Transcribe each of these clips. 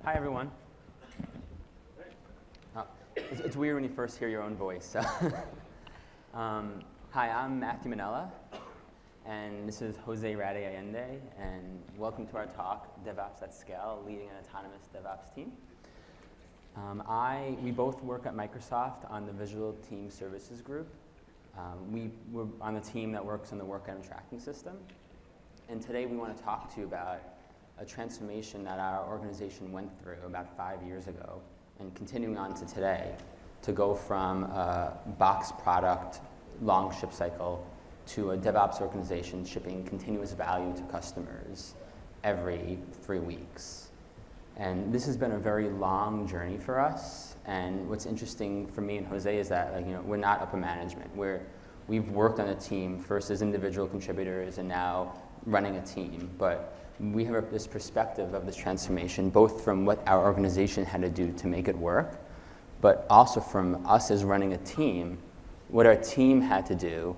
Hi, everyone. It's weird when you first hear your own voice. So. Hi, I'm Matthew Manella, and this is Jose Rade Allende, and welcome to our talk, DevOps at Scale, Leading an Autonomous DevOps Team. We both work at Microsoft on the Visual Team Services Group. We're on the team that works on the work item tracking system. And today we want to talk to you about a transformation that our organization went through about 5 years ago and continuing on to today to go from a box product, long ship cycle to a DevOps organization shipping continuous value to customers every 3 weeks. And this has been a very long journey for us. And what's interesting for me and Jose is that we're not upper management. We've worked on a team first as individual contributors and now running a team. But we have this perspective of this transformation, both from what our organization had to do to make it work, but also from us as running a team, what our team had to do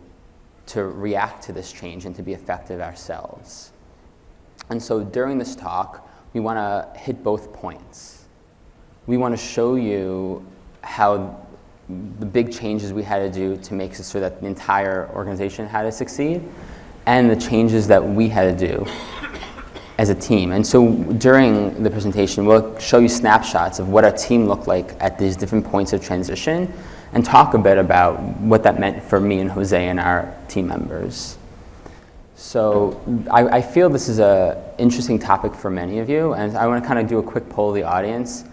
to react to this change and to be effective ourselves. And so during this talk, we want to hit both points. We want to show you how the big changes we had to do to make it so that the entire organization had to succeed, and the changes that we had to do as a team. And so during the presentation, we'll show you snapshots of what our team looked like at these different points of transition and talk a bit about what that meant for me and Jose and our team members. So I feel this is an interesting topic for many of you, and I want to kind of do a quick poll of the audience.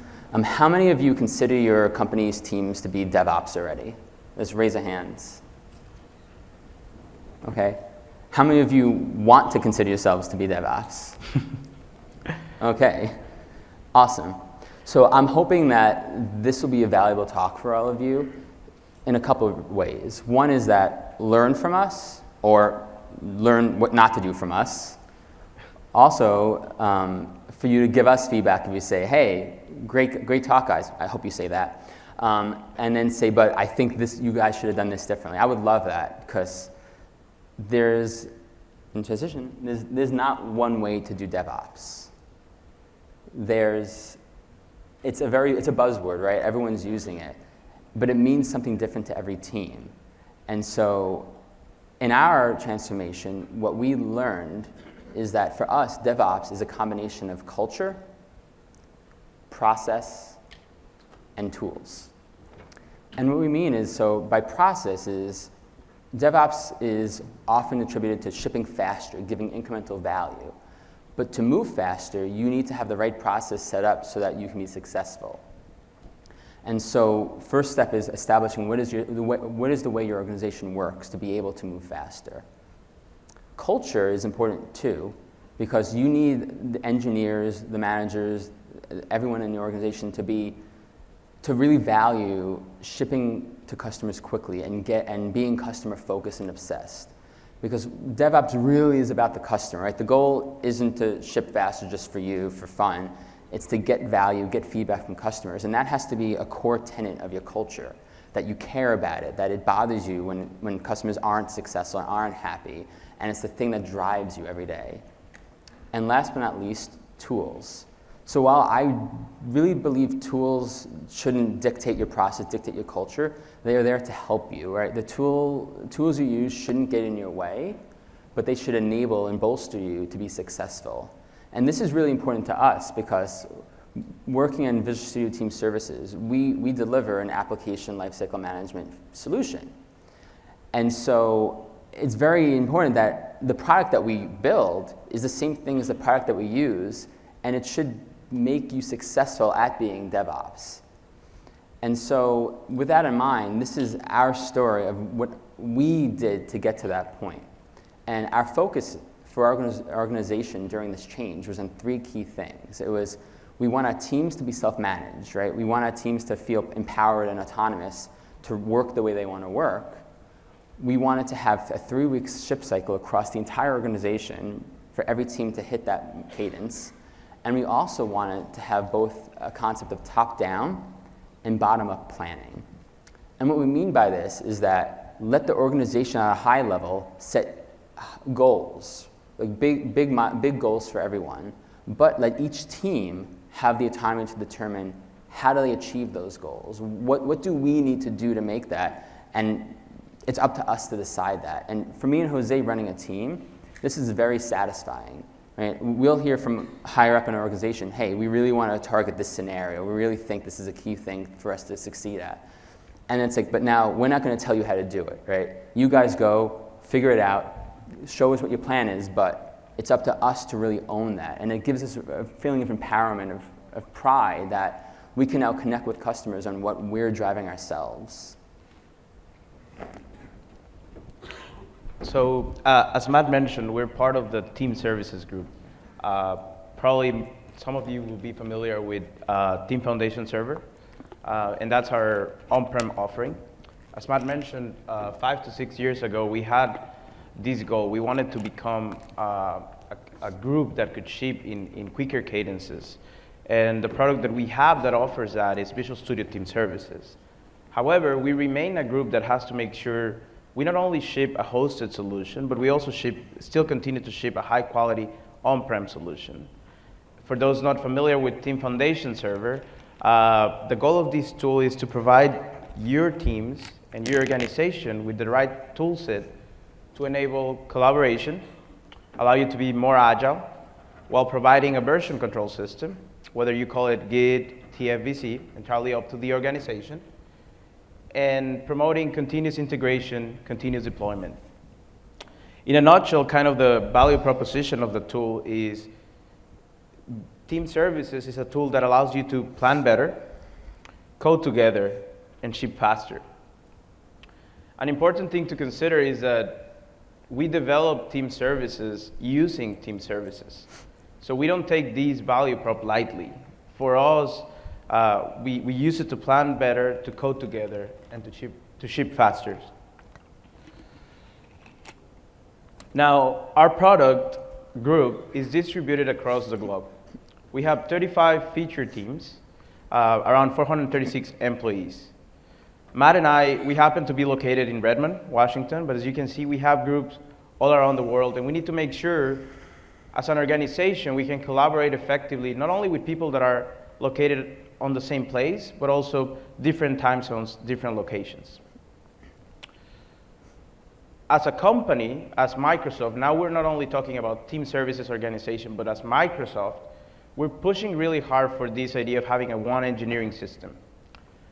How many of you consider your company's teams to be DevOps already? Let's raise a hands. Okay. How many of you want to consider yourselves to be DevOps? Okay, awesome. So I'm hoping that this will be a valuable talk for all of you in a couple of ways. One is that learn from us, or learn what not to do from us. Also, for you to give us feedback if you say, hey, great talk, guys. I hope you say that. And then say, but I think you guys should have done this differently. I would love that, because there's not one way to do DevOps. It's a buzzword, right? Everyone's using it, but it means something different to every team. And so in our transformation, what we learned is that for us, DevOps is a combination of culture, process, and tools. And what we mean is, so by process is, DevOps is often attributed to shipping faster, giving incremental value. But to move faster, you need to have the right process set up so that you can be successful. And so first step is establishing what is the way your organization works to be able to move faster. Culture is important too, because you need the engineers, the managers, everyone in the organization to really value shipping to customers quickly and being customer focused and obsessed. Because DevOps really is about the customer, right? The goal isn't to ship faster just for you, for fun. It's to get value, get feedback from customers. And that has to be a core tenet of your culture, that you care about it, that it bothers you when customers aren't successful and aren't happy. And it's the thing that drives you every day. And last but not least, tools. So while I really believe tools shouldn't dictate your process, dictate your culture, they are there to help you, right? The tools you use shouldn't get in your way, but they should enable and bolster you to be successful. And this is really important to us because working in Visual Studio Team Services, we deliver an application lifecycle management solution. And so it's very important that the product that we build is the same thing as the product that we use, and it should make you successful at being DevOps. And so with that in mind, this is our story of what we did to get to that point. And our focus for our organization during this change was on 3 key things. It was, we want our teams to be self-managed, right? We want our teams to feel empowered and autonomous to work the way they want to work. We wanted to have a 3-week ship cycle across the entire organization for every team to hit that cadence. And we also wanted to have both a concept of top-down and bottom-up planning. And what we mean by this is that let the organization at a high level set goals, like big goals for everyone, but let each team have the autonomy to determine how do they achieve those goals? What do we need to do to make that? And it's up to us to decide that. And for me and Jose running a team, this is very satisfying. Right? We'll hear from higher up in our organization, hey, we really want to target this scenario. We really think this is a key thing for us to succeed at. And it's like, but now we're not going to tell you how to do it, right? You guys go, figure it out, show us what your plan is, but it's up to us to really own that. And it gives us a feeling of empowerment, of pride that we can now connect with customers on what we're driving ourselves. So, as Matt mentioned, we're part of the team services group. Probably some of you will be familiar with Team Foundation Server, and that's our on-prem offering. As Matt mentioned, 5 to 6 years ago, we had this goal. We wanted to become a group that could ship in quicker cadences. And the product that we have that offers that is Visual Studio Team Services. However, we remain a group that has to make sure we not only ship a hosted solution, but we also still continue to ship a high-quality on-prem solution. For those not familiar with Team Foundation Server, the goal of this tool is to provide your teams and your organization with the right tool set to enable collaboration, allow you to be more agile, while providing a version control system, whether you call it Git, TFVC, entirely up to the organization, and promoting continuous integration, continuous deployment. In a nutshell, kind of the value proposition of the tool is Team Services is a tool that allows you to plan better, code together, and ship faster. An important thing to consider is that we develop Team Services using Team Services. So we don't take these value prop lightly. For us, we use it to plan better, to code together, and to ship faster. Now, our product group is distributed across the globe. We have 35 feature teams, around 436 employees. Matt and I, we happen to be located in Redmond, Washington, but as you can see, we have groups all around the world, and we need to make sure, as an organization, we can collaborate effectively, not only with people that are located on the same place, but also different time zones, different locations. As a company, as Microsoft, now we're not only talking about team services organization, but as Microsoft, we're pushing really hard for this idea of having a one engineering system.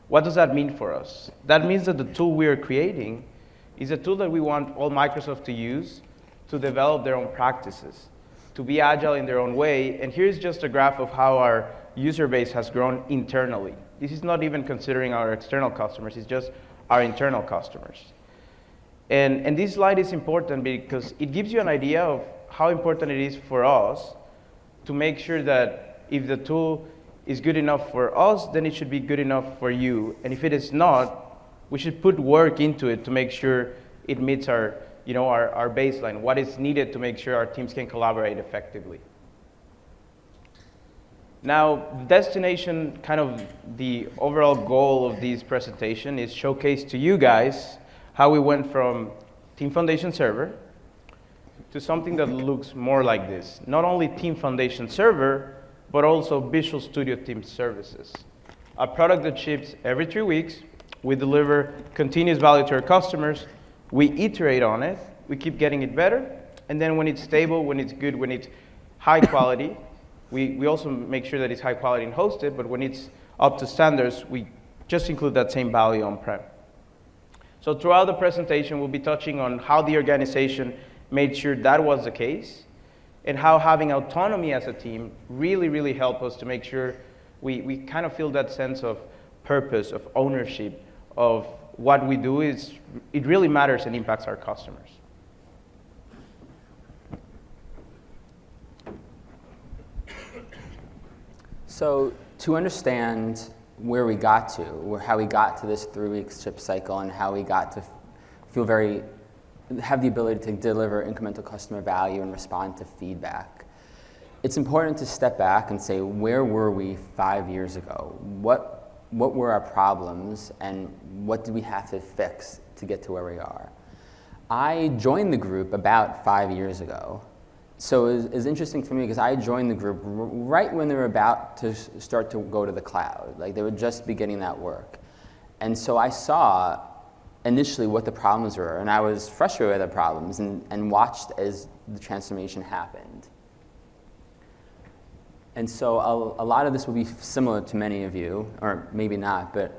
What does that mean for us? That means that the tool we are creating is a tool that we want all Microsoft to use to develop their own practices, to be agile in their own way. And here's just a graph of how our user base has grown internally. This is not even considering our external customers, it's just our internal customers. And this slide is important because it gives you an idea of how important it is for us to make sure that if the tool is good enough for us, then it should be good enough for you. And if it is not, we should put work into it to make sure it meets our baseline, what is needed to make sure our teams can collaborate effectively. Now, the destination, kind of the overall goal of this presentation is showcase to you guys how we went from Team Foundation Server to something that looks more like this. Not only Team Foundation Server, but also Visual Studio Team Services. A product that ships every 3 weeks. We deliver continuous value to our customers. We iterate on it. We keep getting it better. And then when it's stable, when it's good, when it's high quality, we also make sure that it's high quality and hosted, but when it's up to standards, we just include that same value on-prem. So throughout the presentation, we'll be touching on how the organization made sure that was the case, and how having autonomy as a team really, really helped us to make sure we kind of feel that sense of purpose, of ownership, of what we do is, it really matters and impacts our customers. So to understand where we got to, how we got to this 3-week ship cycle, and how we got to have the ability to deliver incremental customer value and respond to feedback, it's important to step back and say, where were we 5 years ago? What were our problems, and what did we have to fix to get to where we are? I joined the group about 5 years ago So it was interesting for me because I joined the group right when they were about to start to go to the cloud. Like they were just beginning that work. And so I saw initially what the problems were, and I was frustrated with the problems and watched as the transformation happened. And so a lot of this will be similar to many of you, or maybe not, but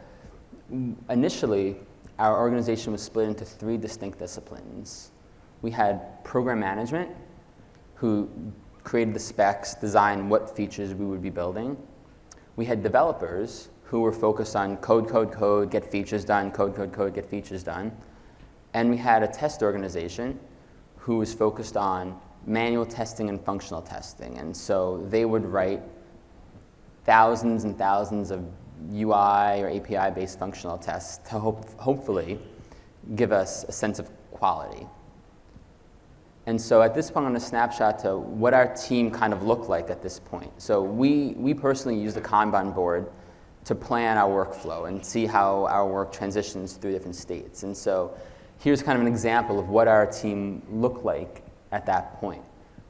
initially our organization was split into 3 distinct disciplines. We had program management, who created the specs, designed what features we would be building. We had developers who were focused on code, code, code, get features done, code, code, code, get features done. And we had a test organization who was focused on manual testing and functional testing. And so they would write thousands and thousands of UI or API-based functional tests to hopefully give us a sense of quality. And so at this point, I'm going to snapshot to what our team kind of looked like at this point. So we personally use the Kanban board to plan our workflow and see how our work transitions through different states. And so here's kind of an example of what our team looked like at that point.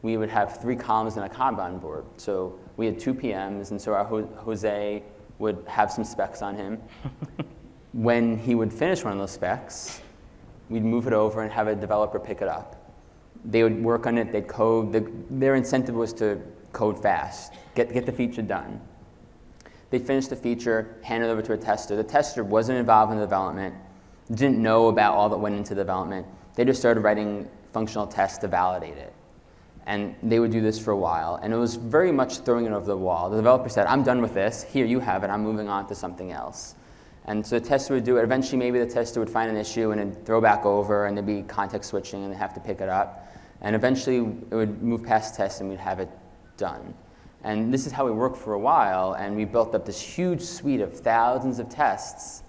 We would have 3 columns in a Kanban board. So we had 2 PMs, and so our Jose would have some specs on him. When he would finish one of those specs, we'd move it over and have a developer pick it up. They would work on it, they'd code. Their incentive was to code fast, get the feature done. They'd finish the feature, hand it over to a tester. The tester wasn't involved in the development, didn't know about all that went into development. They just started writing functional tests to validate it. And they would do this for a while, and it was very much throwing it over the wall. The developer said, I'm done with this, here you have it, I'm moving on to something else. And so the tester would do it. Eventually maybe the tester would find an issue and it'd throw back over, and there'd be context switching and they'd have to pick it up. And eventually it would move past tests and we'd have it done. And this is how we worked for a while, and we built up this huge suite of thousands of tests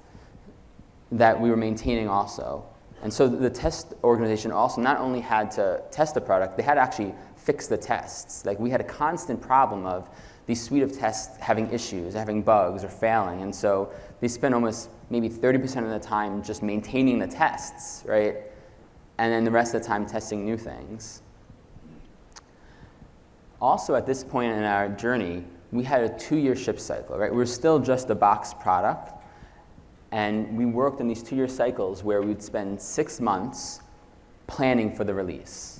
that we were maintaining also. And so the test organization also not only had to test the product, they had to actually fix the tests. Like we had a constant problem of these suite of tests having issues, having bugs or failing. And so they spent almost maybe 30% of the time just maintaining the tests, right? And then the rest of the time testing new things. Also at this point in our journey, we had a 2-year ship cycle, right? We were still just a box product, and we worked in these 2-year cycles where we'd spend 6 months planning for the release.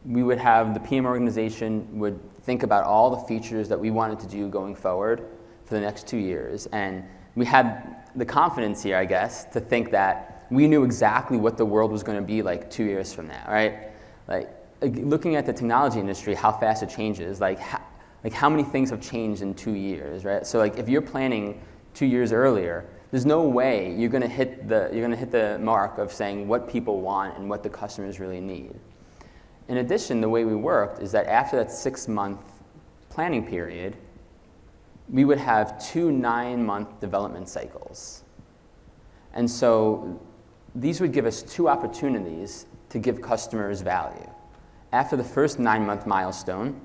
We would have the PM organization would think about all the features that we wanted to do going forward for the next 2 years, and we had the confidence here, I guess, to think that we knew exactly what the world was going to be like 2 years from now, right? Like looking at the technology industry, how fast it changes, like how many things have changed in 2 years, right? So like if you're planning 2 years earlier, there's no way you're going to hit the mark of saying what people want and what the customers really need. In addition, the way we worked is that after that 6-month planning period, we would have 2 9-month development cycles. And so these would give us 2 opportunities to give customers value. After the first 9-month milestone,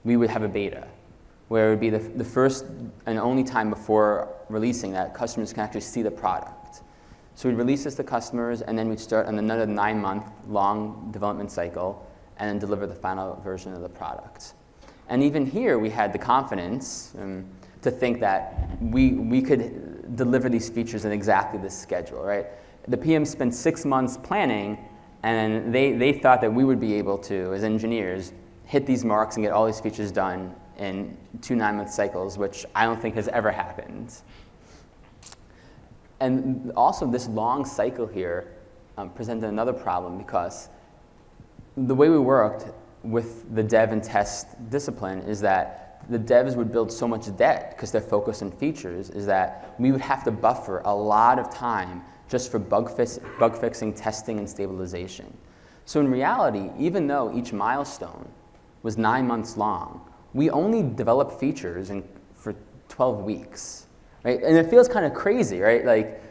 we would have a beta, where it would be the first and only time before releasing that customers can actually see the product. So we'd release this to customers, and then we'd start on another 9-month long development cycle, and then deliver the final version of the product. And even here, we had the confidence to think that we could deliver these features in exactly this schedule, right? The PM spent 6 months planning, and they thought that we would be able to, as engineers, hit these marks and get all these features done in 2 9-month cycles, which I don't think has ever happened. And also this long cycle here presented another problem, because the way we worked with the dev and test discipline is that the devs would build so much debt because they're focused on features, is that we would have to buffer a lot of time just for bug fixing, testing, and stabilization. So in reality, even though each milestone was 9 months long, we only developed features for 12 weeks, right? And it feels kind of crazy, right? Like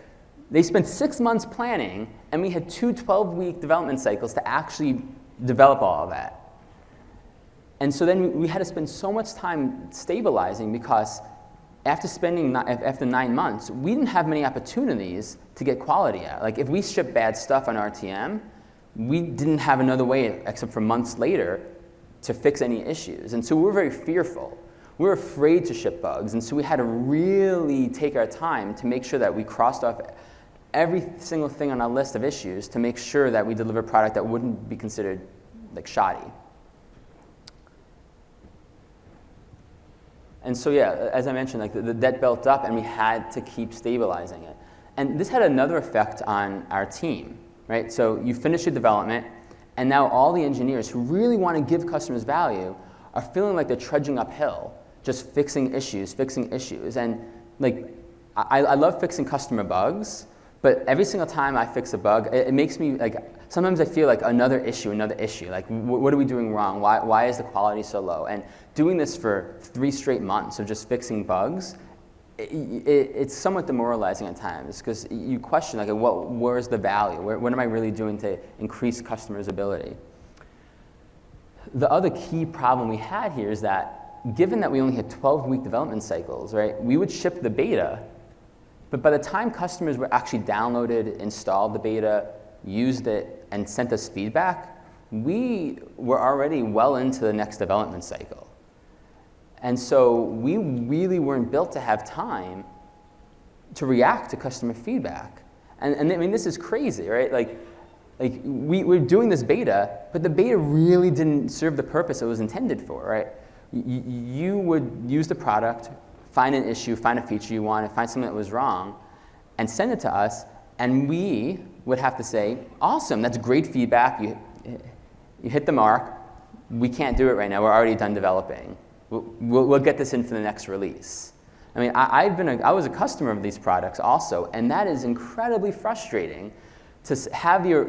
they spent 6 months planning, and we had 2 12-week development cycles to actually develop all of that. And so then we had to spend so much time stabilizing, because after 9 months, we didn't have many opportunities to get quality out. Like if we shipped bad stuff on RTM, we didn't have another way, except for months later, to fix any issues. And so we were very fearful. We were afraid to ship bugs, and so we had to really take our time to make sure that we crossed off every single thing on our list of issues to make sure that we deliver a product that wouldn't be considered like shoddy. And so yeah, as I mentioned, like the debt built up and we had to keep stabilizing it. And this had another effect on our team, right? So you finish your development, and now all the engineers who really want to give customers value are feeling like they're trudging uphill, just fixing issues. And like, I love fixing customer bugs, but every single time I fix a bug, it makes me like, sometimes I feel like another issue. Like, what are we doing wrong? Why is the quality so low? And doing this for 3 straight months of just fixing bugs, it's somewhat demoralizing at times, because you question, like, where's the value? What am I really doing to increase customers' ability? The other key problem we had here is that, given that we only had 12-week development cycles, right, we would ship the beta, but by the time customers were actually downloaded, installed the beta, used it, and sent us feedback, we were already well into the next development cycle. And so we really weren't built to have time to react to customer feedback. And I mean, this is crazy, right? Like we're doing this beta, but the beta really didn't serve the purpose it was intended for, right? You would use the product, find an issue, find a feature you wanted, find something that was wrong, and send it to us, and we would have to say, awesome, that's great feedback, you hit the mark, we can't do it right now, we're already done developing. We'll get this in for the next release. I mean, I was a customer of these products also, and that is incredibly frustrating to have your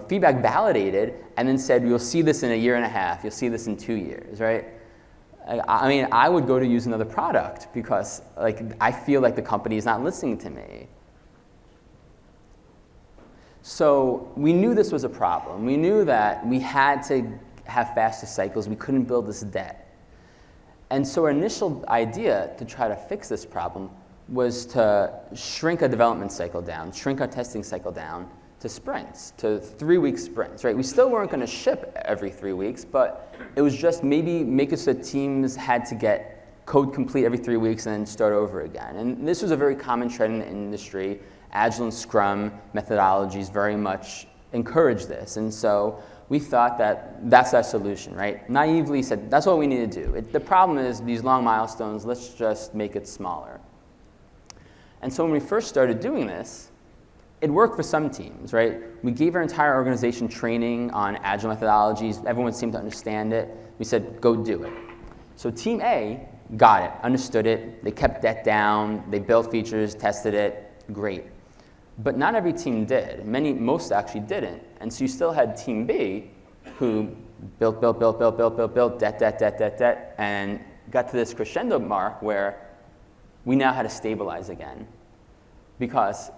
feedback validated and then said, you'll see this in a year and a half, you'll see this in 2 years, right? I mean, I would go to use another product because like, I feel like the company is not listening to me. So we knew this was a problem. We knew that we had to have faster cycles. We couldn't build this debt. And so our initial idea to try to fix this problem was to shrink a development cycle down, shrink our testing cycle down to sprints, to 3-week sprints, right? We still weren't going to ship every 3 weeks, but it was just maybe make it so teams had to get code complete every 3 weeks and then start over again. And this was a very common trend in the industry. Agile and Scrum methodologies very much encourage this. And so we thought that that's our solution, right? Naively said, that's what we need to do. The problem is these long milestones, let's just make it smaller. And so when we first started doing this, it worked for some teams, right? We gave our entire organization training on Agile methodologies. Everyone seemed to understand it. We said, go do it. So team A got it, understood it. They kept debt down. They built features, tested it. Great. But not every team did. Most actually didn't. And so you still had team B who built, debt, and got to this crescendo mark where we now had to stabilize again. Because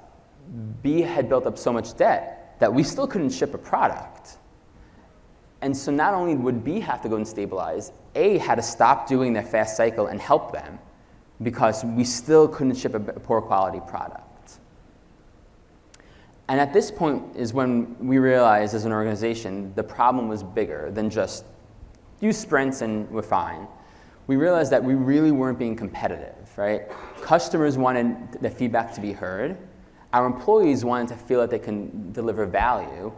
B had built up so much debt that we still couldn't ship a product. And so not only would B have to go and stabilize, A had to stop doing their fast cycle and help them because we still couldn't ship a poor quality product. And at this point is when we realized as an organization the problem was bigger than just use sprints and we're fine. We realized that we really weren't being competitive, right? Customers wanted the feedback to be heard. Our employees wanted to feel that they can deliver value.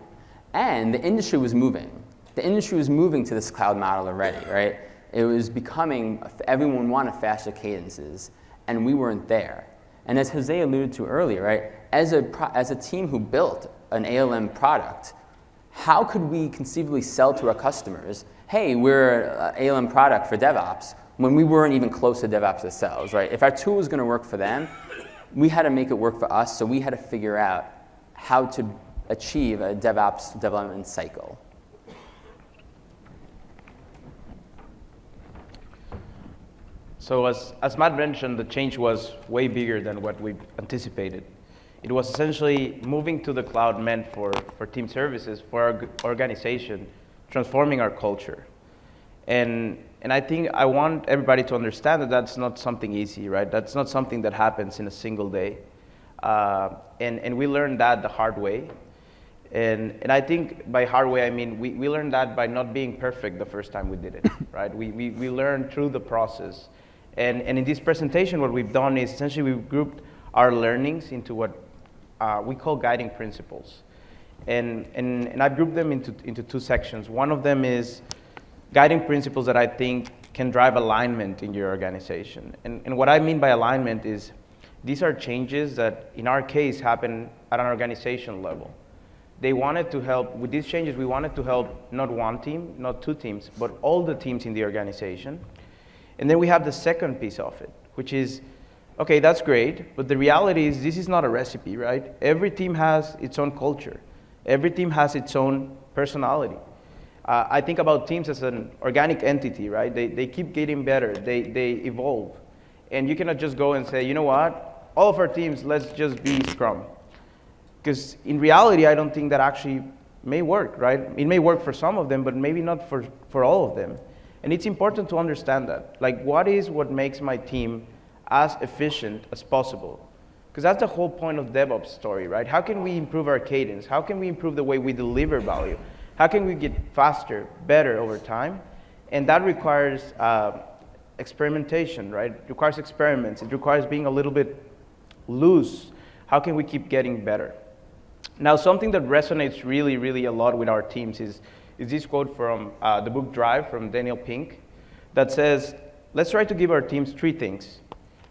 And the industry was moving. The industry was moving to this cloud model already, right? It was becoming, everyone wanted faster cadences, and we weren't there. And as Jose alluded to earlier, right, as a team who built an ALM product, how could we conceivably sell to our customers, hey, we're an ALM product for DevOps, when we weren't even close to DevOps ourselves, right? If our tool was going to work for them, we had to make it work for us, so we had to figure out how to achieve a DevOps development cycle. So as Matt mentioned, the change was way bigger than what we anticipated. It was essentially moving to the cloud meant for team services, for our organization, transforming our culture. And I think I want everybody to understand that that's not something easy, right? That's not something that happens in a single day. And we learned that the hard way. And I think by hard way, I mean, we learned that by not being perfect the first time we did it, right? We learned through the process. And in this presentation, what we've done is essentially we've grouped our learnings into what we call guiding principles. And I've grouped them into two sections. One of them is guiding principles that I think can drive alignment in your organization. And what I mean by alignment is these are changes that, in our case, happen at an organization level. They wanted to help, with these changes, we wanted to help not one team, not two teams, but all the teams in the organization. And then we have the second piece of it, which is, okay, that's great, but the reality is this is not a recipe, right? Every team has its own culture. Every team has its own personality. I think about teams as an organic entity, right? They keep getting better, they evolve. And you cannot just go and say, you know what, all of our teams, let's just be Scrum. Because in reality, I don't think that actually may work, right? It may work for some of them, but maybe not for all of them. And it's important to understand that. Like, what makes my team as efficient as possible? Because that's the whole point of DevOps story, right? How can we improve our cadence? How can we improve the way we deliver value? How can we get faster, better over time? And that requires experimentation, right? It requires experiments. It requires being a little bit loose. How can we keep getting better? Now, something that resonates really, really a lot with our teams is this quote from the book Drive from Daniel Pink that says, let's try to give our teams three things: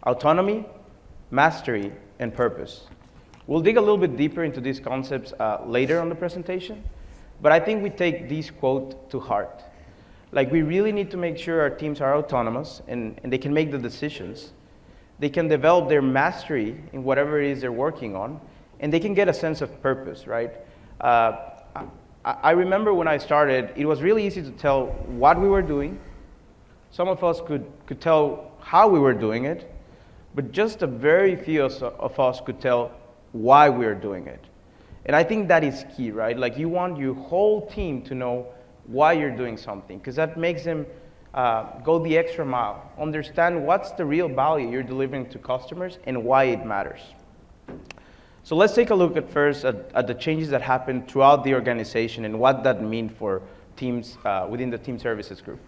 autonomy, mastery, and purpose. We'll dig a little bit deeper into these concepts later on the presentation, but I think we take this quote to heart. Like, we really need to make sure our teams are autonomous and they can make the decisions. They can develop their mastery in whatever it is they're working on, and they can get a sense of purpose, right? I remember when I started, it was really easy to tell what we were doing. Some of us could tell how we were doing it, but just a very few of us could tell why we were doing it. And I think that is key, right? Like, you want your whole team to know why you're doing something, because that makes them go the extra mile, understand what's the real value you're delivering to customers and why it matters. So let's take a look at first at the changes that happened throughout the organization and what that means for teams within the team services group.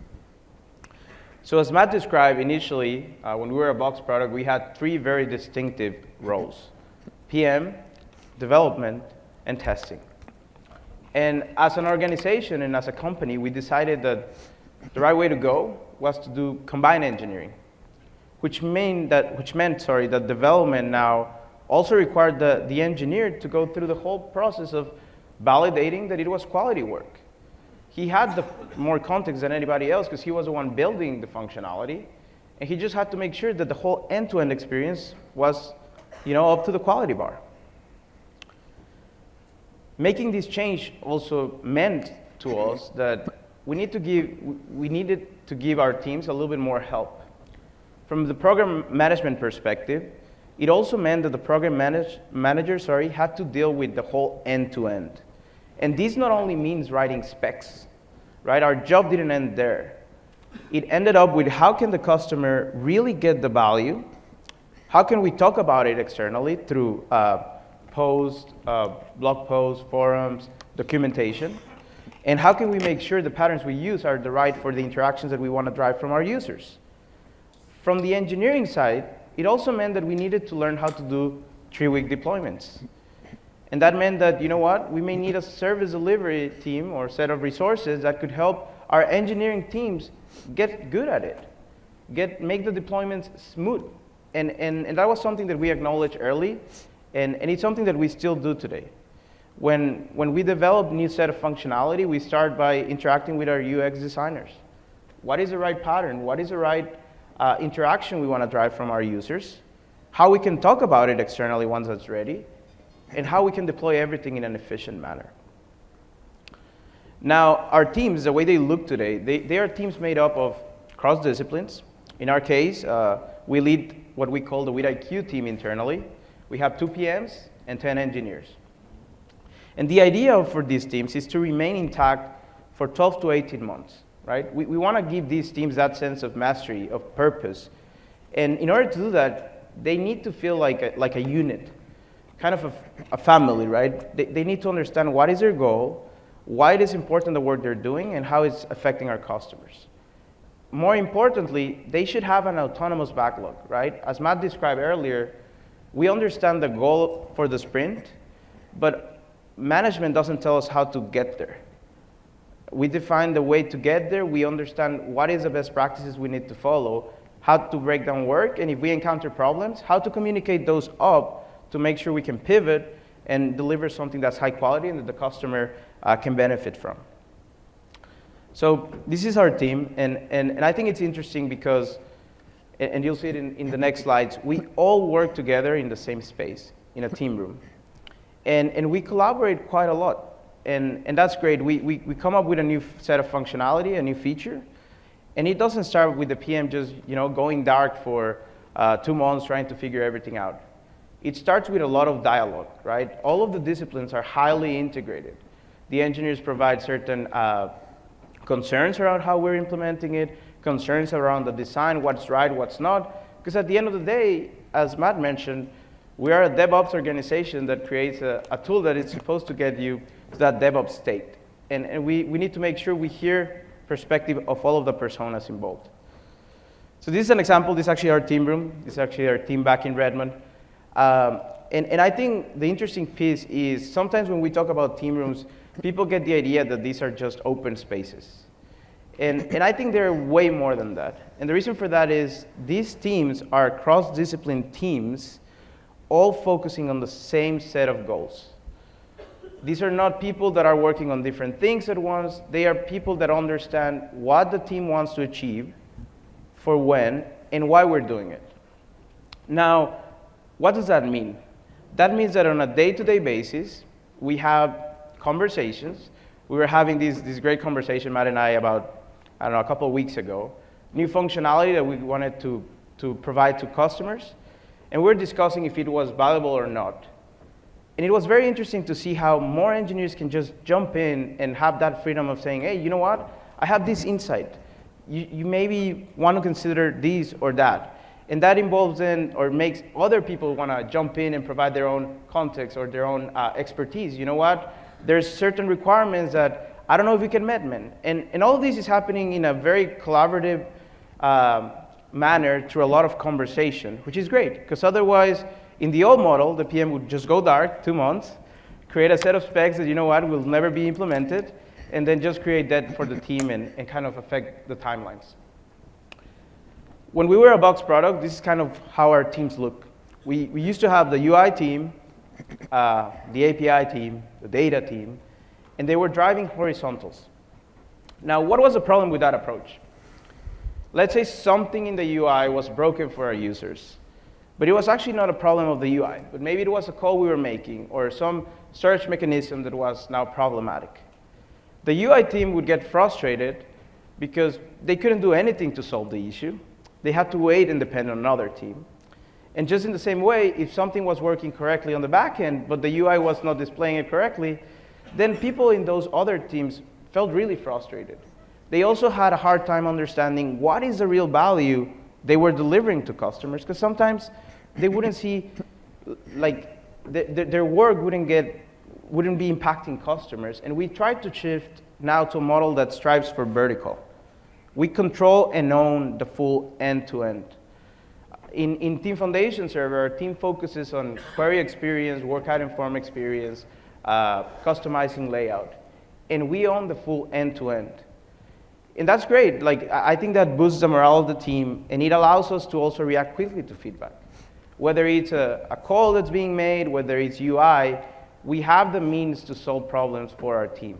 So as Matt described initially, when we were a Box product, we had three very distinctive roles: PM, development, and testing. And as an organization and as a company, we decided that the right way to go was to do combined engineering, which meant that development now also required the engineer to go through the whole process of validating that it was quality work. He had the more context than anybody else because he was the one building the functionality, and he just had to make sure that the whole end-to-end experience was, up to the quality bar. Making this change also meant to us that we needed to give our teams a little bit more help. From the program management perspective, it also meant that the program manager had to deal with the whole end-to-end. And this not only means writing specs, right? Our job didn't end there. It ended up with how can the customer really get the value? How can we talk about it externally through posts, blog posts, forums, documentation? And how can we make sure the patterns we use are the right for the interactions that we want to drive from our users? From the engineering side, it also meant that we needed to learn how to do 3-week deployments. And that meant that, we may need a service delivery team or set of resources that could help our engineering teams get good at it, make the deployments smooth. And that was something that we acknowledged early, and it's something that we still do today. When we develop a new set of functionality, we start by interacting with our UX designers. What is the right pattern? What is the right interaction we want to drive from our users? How we can talk about it externally once that's ready, and how we can deploy everything in an efficient manner. Now, our teams, the way they look today, they are teams made up of cross-disciplines. In our case, we lead what we call the WithIQ team internally. We have 2 PMs and 10 engineers. And the idea for these teams is to remain intact for 12 to 18 months, right? We want to give these teams that sense of mastery, of purpose. And in order to do that, they need to feel like a unit. kind of a family, right? They need to understand what is their goal, why it is important the work they're doing, and how it's affecting our customers. More importantly, they should have an autonomous backlog, right? As Matt described earlier, we understand the goal for the sprint, but management doesn't tell us how to get there. We define the way to get there, we understand what is the best practices we need to follow, how to break down work, and if we encounter problems, how to communicate those up to make sure we can pivot and deliver something that's high quality and that the customer can benefit from. So this is our team, and I think it's interesting because, and you'll see it in the next slides, we all work together in the same space, in a team room. And we collaborate quite a lot, and that's great. We come up with a new set of functionality, a new feature, and it doesn't start with the PM just going dark for 2 months trying to figure everything out. It starts with a lot of dialogue, right? All of the disciplines are highly integrated. The engineers provide certain concerns around how we're implementing it, concerns around the design, what's right, what's not. Because at the end of the day, as Matt mentioned, we are a DevOps organization that creates a tool that is supposed to get you to that DevOps state. And we need to make sure we hear perspective of all of the personas involved. So this is an example. This is actually our team room. This is actually our team back in Redmond. And I think the interesting piece is sometimes when we talk about team rooms, people get the idea that these are just open spaces. And I think they're way more than that. And the reason for that is these teams are cross-discipline teams all focusing on the same set of goals. These are not people that are working on different things at once. They are people that understand what the team wants to achieve, for when, and why we're doing it. Now, what does that mean? That means that on a day-to-day basis, we have conversations. We were having this great conversation, Matt and I, about, a couple of weeks ago. New functionality that we wanted to provide to customers. And we're discussing if it was valuable or not. And it was very interesting to see how more engineers can just jump in and have that freedom of saying, hey, you know what? I have this insight. You maybe want to consider this or that. And that involves then, or makes other people want to jump in and provide their own context or their own expertise. You know what? There's certain requirements that I don't know if we can meet, man. And all of this is happening in a very collaborative manner through a lot of conversation, which is great. Because otherwise, in the old model, the PM would just go dark 2 months, create a set of specs that, you know what, will never be implemented, and then just create that for the team and kind of affect the timelines. When we were a box product, this is kind of how our teams look. We used to have the UI team, the API team, the data team, and they were driving horizontals. Now, what was the problem with that approach? Let's say something in the UI was broken for our users, but it was actually not a problem of the UI, but maybe it was a call we were making or some search mechanism that was now problematic. The UI team would get frustrated because they couldn't do anything to solve the issue. They had to wait and depend on another team. And just in the same way, if something was working correctly on the back end, but the UI was not displaying it correctly, then people in those other teams felt really frustrated. They also had a hard time understanding what is the real value they were delivering to customers, because sometimes they wouldn't see, like, their work wouldn't be impacting customers. And we tried to shift now to a model that strives for vertical. We control and own the full end-to-end. In Team Foundation Server, our team focuses on query experience, workout informed experience, customizing layout. And we own the full end-to-end. And that's great. Like, I think that boosts the morale of the team, and it allows us to also react quickly to feedback. Whether it's a call that's being made, whether it's UI, we have the means to solve problems for our team.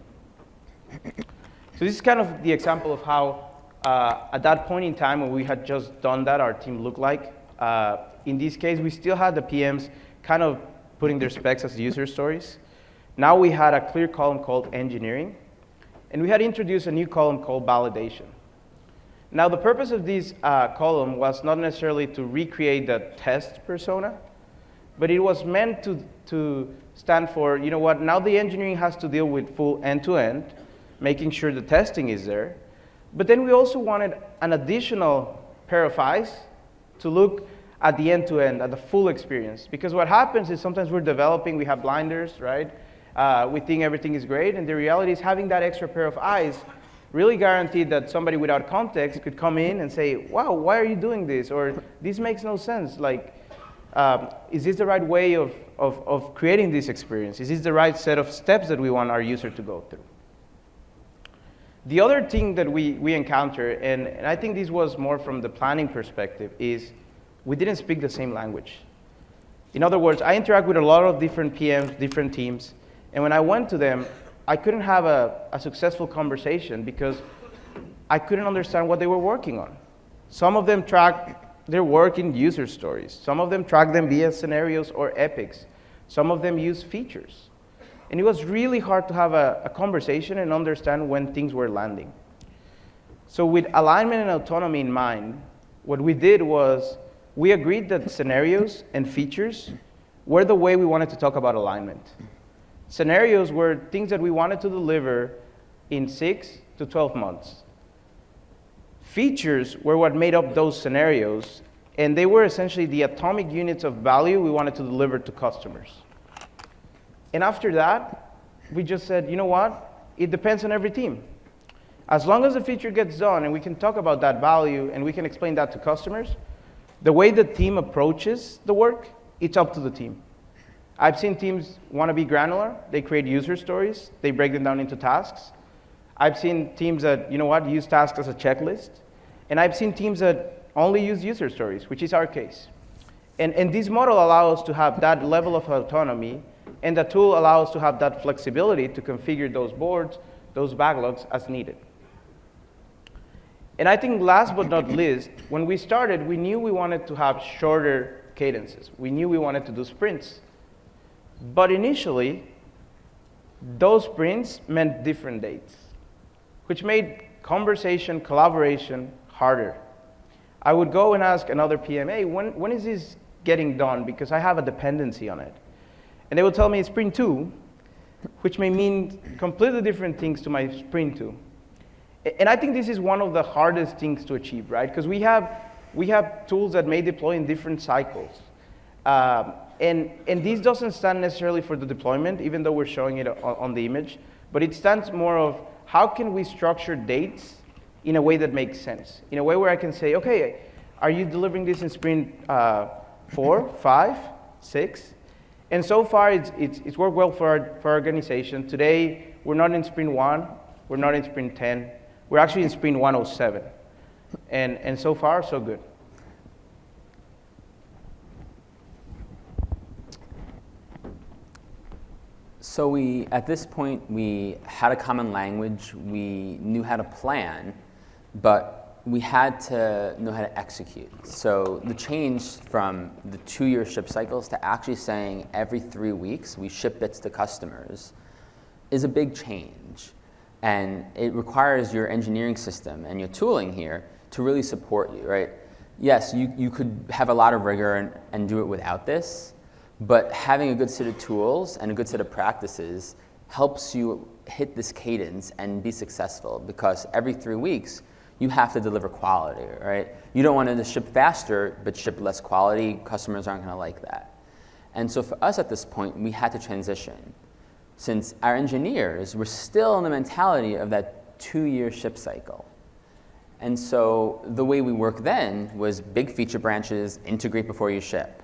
So this is kind of the example of how, at that point in time when we had just done that, our team looked like. In this case, we still had the PMs kind of putting their specs as user stories. Now we had a clear column called engineering, and we had introduced a new column called validation. Now the purpose of this column was not necessarily to recreate the test persona, but it was meant to stand for, you know what, now the engineering has to deal with full end-to-end, making sure the testing is there. But then we also wanted an additional pair of eyes to look at the end-to-end, at the full experience. Because what happens is sometimes we're developing, we have blinders, right? We think everything is great, and the reality is having that extra pair of eyes really guaranteed that somebody without context could come in and say, wow, why are you doing this? Or this makes no sense. Like, is this the right way of creating this experience? Is this the right set of steps that we want our user to go through? The other thing that we encounter, and I think this was more from the planning perspective, is we didn't speak the same language. In other words, I interact with a lot of different PMs, different teams, and when I went to them, I couldn't have a successful conversation because I couldn't understand what they were working on. Some of them track their work in user stories. Some of them track them via scenarios or epics. Some of them use features. And it was really hard to have a conversation and understand when things were landing. So with alignment and autonomy in mind, what we did was we agreed that scenarios and features were the way we wanted to talk about alignment. Scenarios were things that we wanted to deliver in 6 to 12 months. Features were what made up those scenarios, and they were essentially the atomic units of value we wanted to deliver to customers. And after that, we just said, you know what? It depends on every team. As long as the feature gets done and we can talk about that value and we can explain that to customers, the way the team approaches the work, it's up to the team. I've seen teams want to be granular. They create user stories. They break them down into tasks. I've seen teams that, you know what, use tasks as a checklist. And I've seen teams that only use user stories, which is our case. And this model allows us to have that level of autonomy, and the tool allows us to have that flexibility to configure those boards, those backlogs as needed. And I think last but not least, when we started, we knew we wanted to have shorter cadences. We knew we wanted to do sprints. But initially, those sprints meant different dates, which made conversation, collaboration harder. I would go and ask another PMA, when is this getting done? Because I have a dependency on it. And they would tell me it's sprint 2, which may mean completely different things to my sprint 2. And I think this is one of the hardest things to achieve, right? Because we have tools that may deploy in different cycles. And this doesn't stand necessarily for the deployment, even though we're showing it on the image, but it stands more of how can we structure dates in a way that makes sense, in a way where I can say, okay, are you delivering this in sprint 4, 5, 6? And so far, it's worked well for our organization. Today, we're not in sprint 1, we're not in sprint 10, we're actually in sprint 107. And so far, so good. So at this point, we had a common language, we knew how to plan, but we had to know how to execute. So the change from the 2-year ship cycles to actually saying every 3 weeks we ship bits to customers is a big change. And it requires your engineering system and your tooling here to really support you, right? Yes, you could have a lot of rigor and do it without this, but having a good set of tools and a good set of practices helps you hit this cadence and be successful, because every 3 weeks, you have to deliver quality, right? You don't want to ship faster, but ship less quality. Customers aren't going to like that. And so for us at this point, we had to transition, since our engineers were still in the mentality of that 2-year ship cycle. And so the way we worked then was big feature branches, integrate before you ship.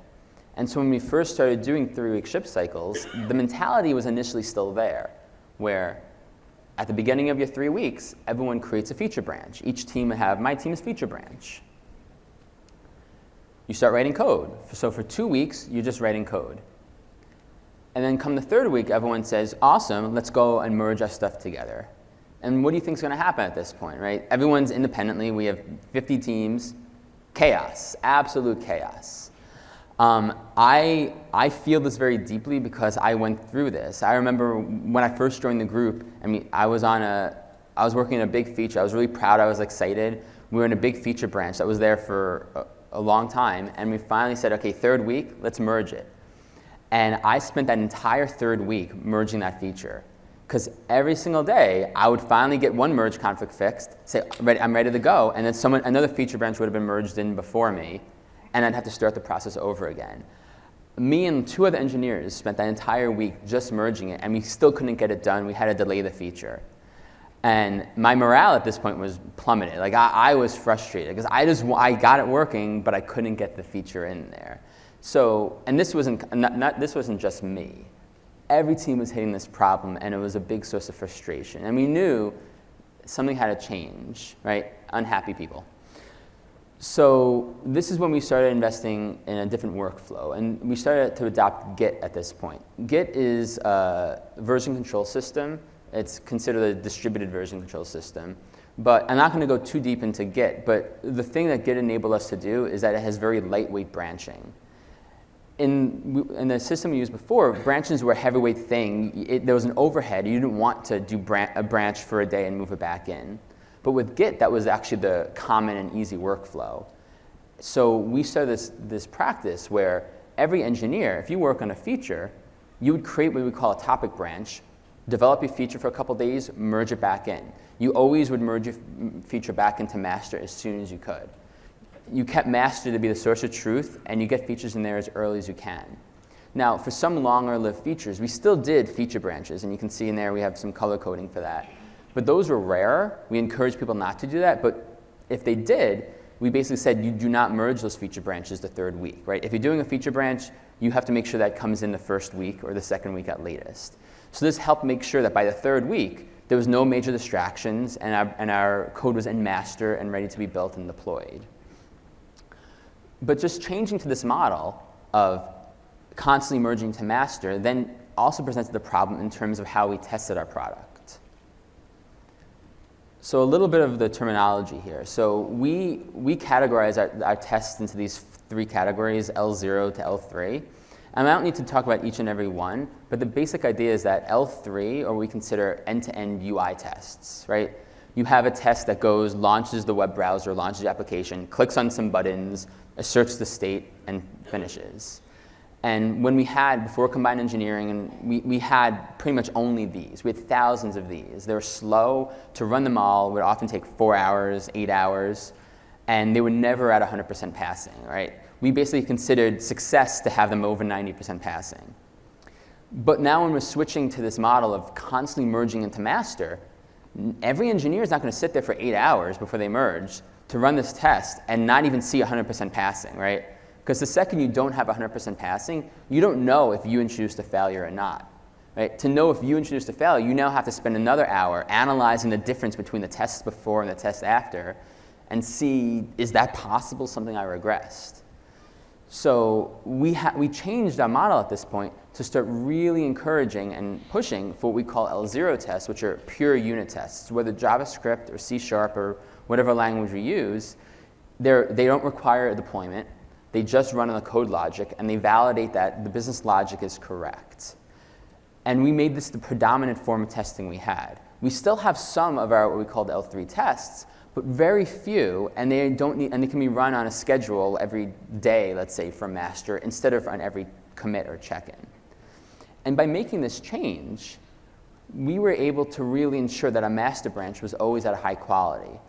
And so when we first started doing 3-week ship cycles, the mentality was initially still there, where at the beginning of your 3 weeks, everyone creates a feature branch. Each team would have my team's feature branch. You start writing code. So for 2 weeks, you're just writing code. And then come the 3rd week, everyone says, awesome, let's go and merge our stuff together. And what do you think is going to happen at this point, right? Everyone's independently. We have 50 teams. Chaos, absolute chaos. I feel this very deeply because I went through this. I remember when I first joined the group, I was working on a big feature. I was really proud, I was excited. We were in a big feature branch that was there for a long time, and we finally said, okay, 3rd week, let's merge it. And I spent that entire 3rd week merging that feature, because every single day, I would finally get one merge conflict fixed, say, I'm ready to go, and then another feature branch would have been merged in before me, and I'd have to start the process over again. Me and 2 other engineers spent that entire week just merging it, and we still couldn't get it done. We had to delay the feature. And my morale at this point was plummeted. Like I was frustrated because I got it working, but I couldn't get the feature in there. So, and this wasn't just me. Every team was hitting this problem, and it was a big source of frustration. And we knew something had to change, right? Unhappy people. So this is when we started investing in a different workflow, and we started to adopt Git at this point. Git is a version control system. It's considered a distributed version control system. But I'm not going to go too deep into Git, but the thing that Git enabled us to do is that it has very lightweight branching. In the system we used before, branches were a heavyweight thing. There was an overhead. You didn't want to do a branch for a day and move it back in. But with Git, that was actually the common and easy workflow. So we started this practice where every engineer, if you work on a feature, you would create what we call a topic branch, develop your feature for a couple days, merge it back in. You always would merge your feature back into master as soon as you could. You kept master to be the source of truth, and you get features in there as early as you can. Now, for some longer-lived features, we still did feature branches, and you can see in there we have some color coding for that. But those were rare. We encouraged people not to do that, but if they did, we basically said you do not merge those feature branches the 3rd week, right? If you're doing a feature branch, you have to make sure that comes in the 1st week or the 2nd week at latest. So this helped make sure that by the 3rd week, there was no major distractions, and our code was in master and ready to be built and deployed. But just changing to this model of constantly merging to master then also presented the problem in terms of how we tested our product. So a little bit of the terminology here. So we categorize our tests into these 3 categories, L0 to L3. And I don't need to talk about each and every one, but the basic idea is that L3, or we consider end-to-end UI tests, right? You have a test that launches the web browser, launches the application, clicks on some buttons, asserts the state, and finishes. And when before combined engineering, we had pretty much only these. We had thousands of these. They were slow. To run them all would often take 4 hours, 8 hours, and they were never at 100% passing, right? We basically considered success to have them over 90% passing. But now when we're switching to this model of constantly merging into master, every engineer is not going to sit there for 8 hours before they merge to run this test and not even see 100% passing, right? Because the second you don't have 100% passing, you don't know if you introduced a failure or not, right? To know if you introduced a failure, you now have to spend another hour analyzing the difference between the tests before and the test after and see, is that possible something I regressed? So we changed our model at this point to start really encouraging and pushing for what we call L0 tests, which are pure unit tests. Whether JavaScript or C# or whatever language we use, they don't require a deployment. They just run on the code logic, and they validate that the business logic is correct. And we made this the predominant form of testing we had. We still have some of our what we call the L3 tests, but very few, and they can be run on a schedule every day, let's say, from master, instead of on every commit or check-in. And by making this change, we were able to really ensure that our master branch was always at a high quality.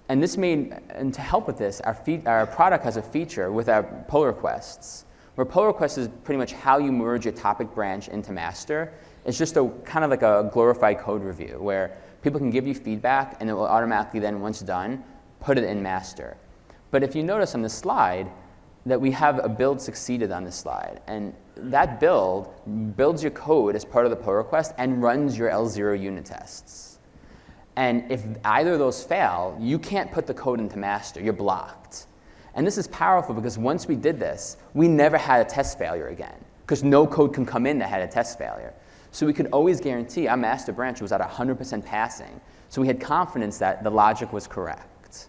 And to help with this, our product has a feature with our pull requests, where pull requests is pretty much how you merge your topic branch into master. It's just kind of like a glorified code review, where people can give you feedback, and it will automatically then, once done, put it in master. But if you notice on this slide that we have a build succeeded on this slide, and that build builds your code as part of the pull request and runs your L0 unit tests. And if either of those fail, you can't put the code into master. You're blocked. And this is powerful because once we did this, we never had a test failure again, because no code can come in that had a test failure. So we could always guarantee our master branch was at 100% passing. So we had confidence that the logic was correct.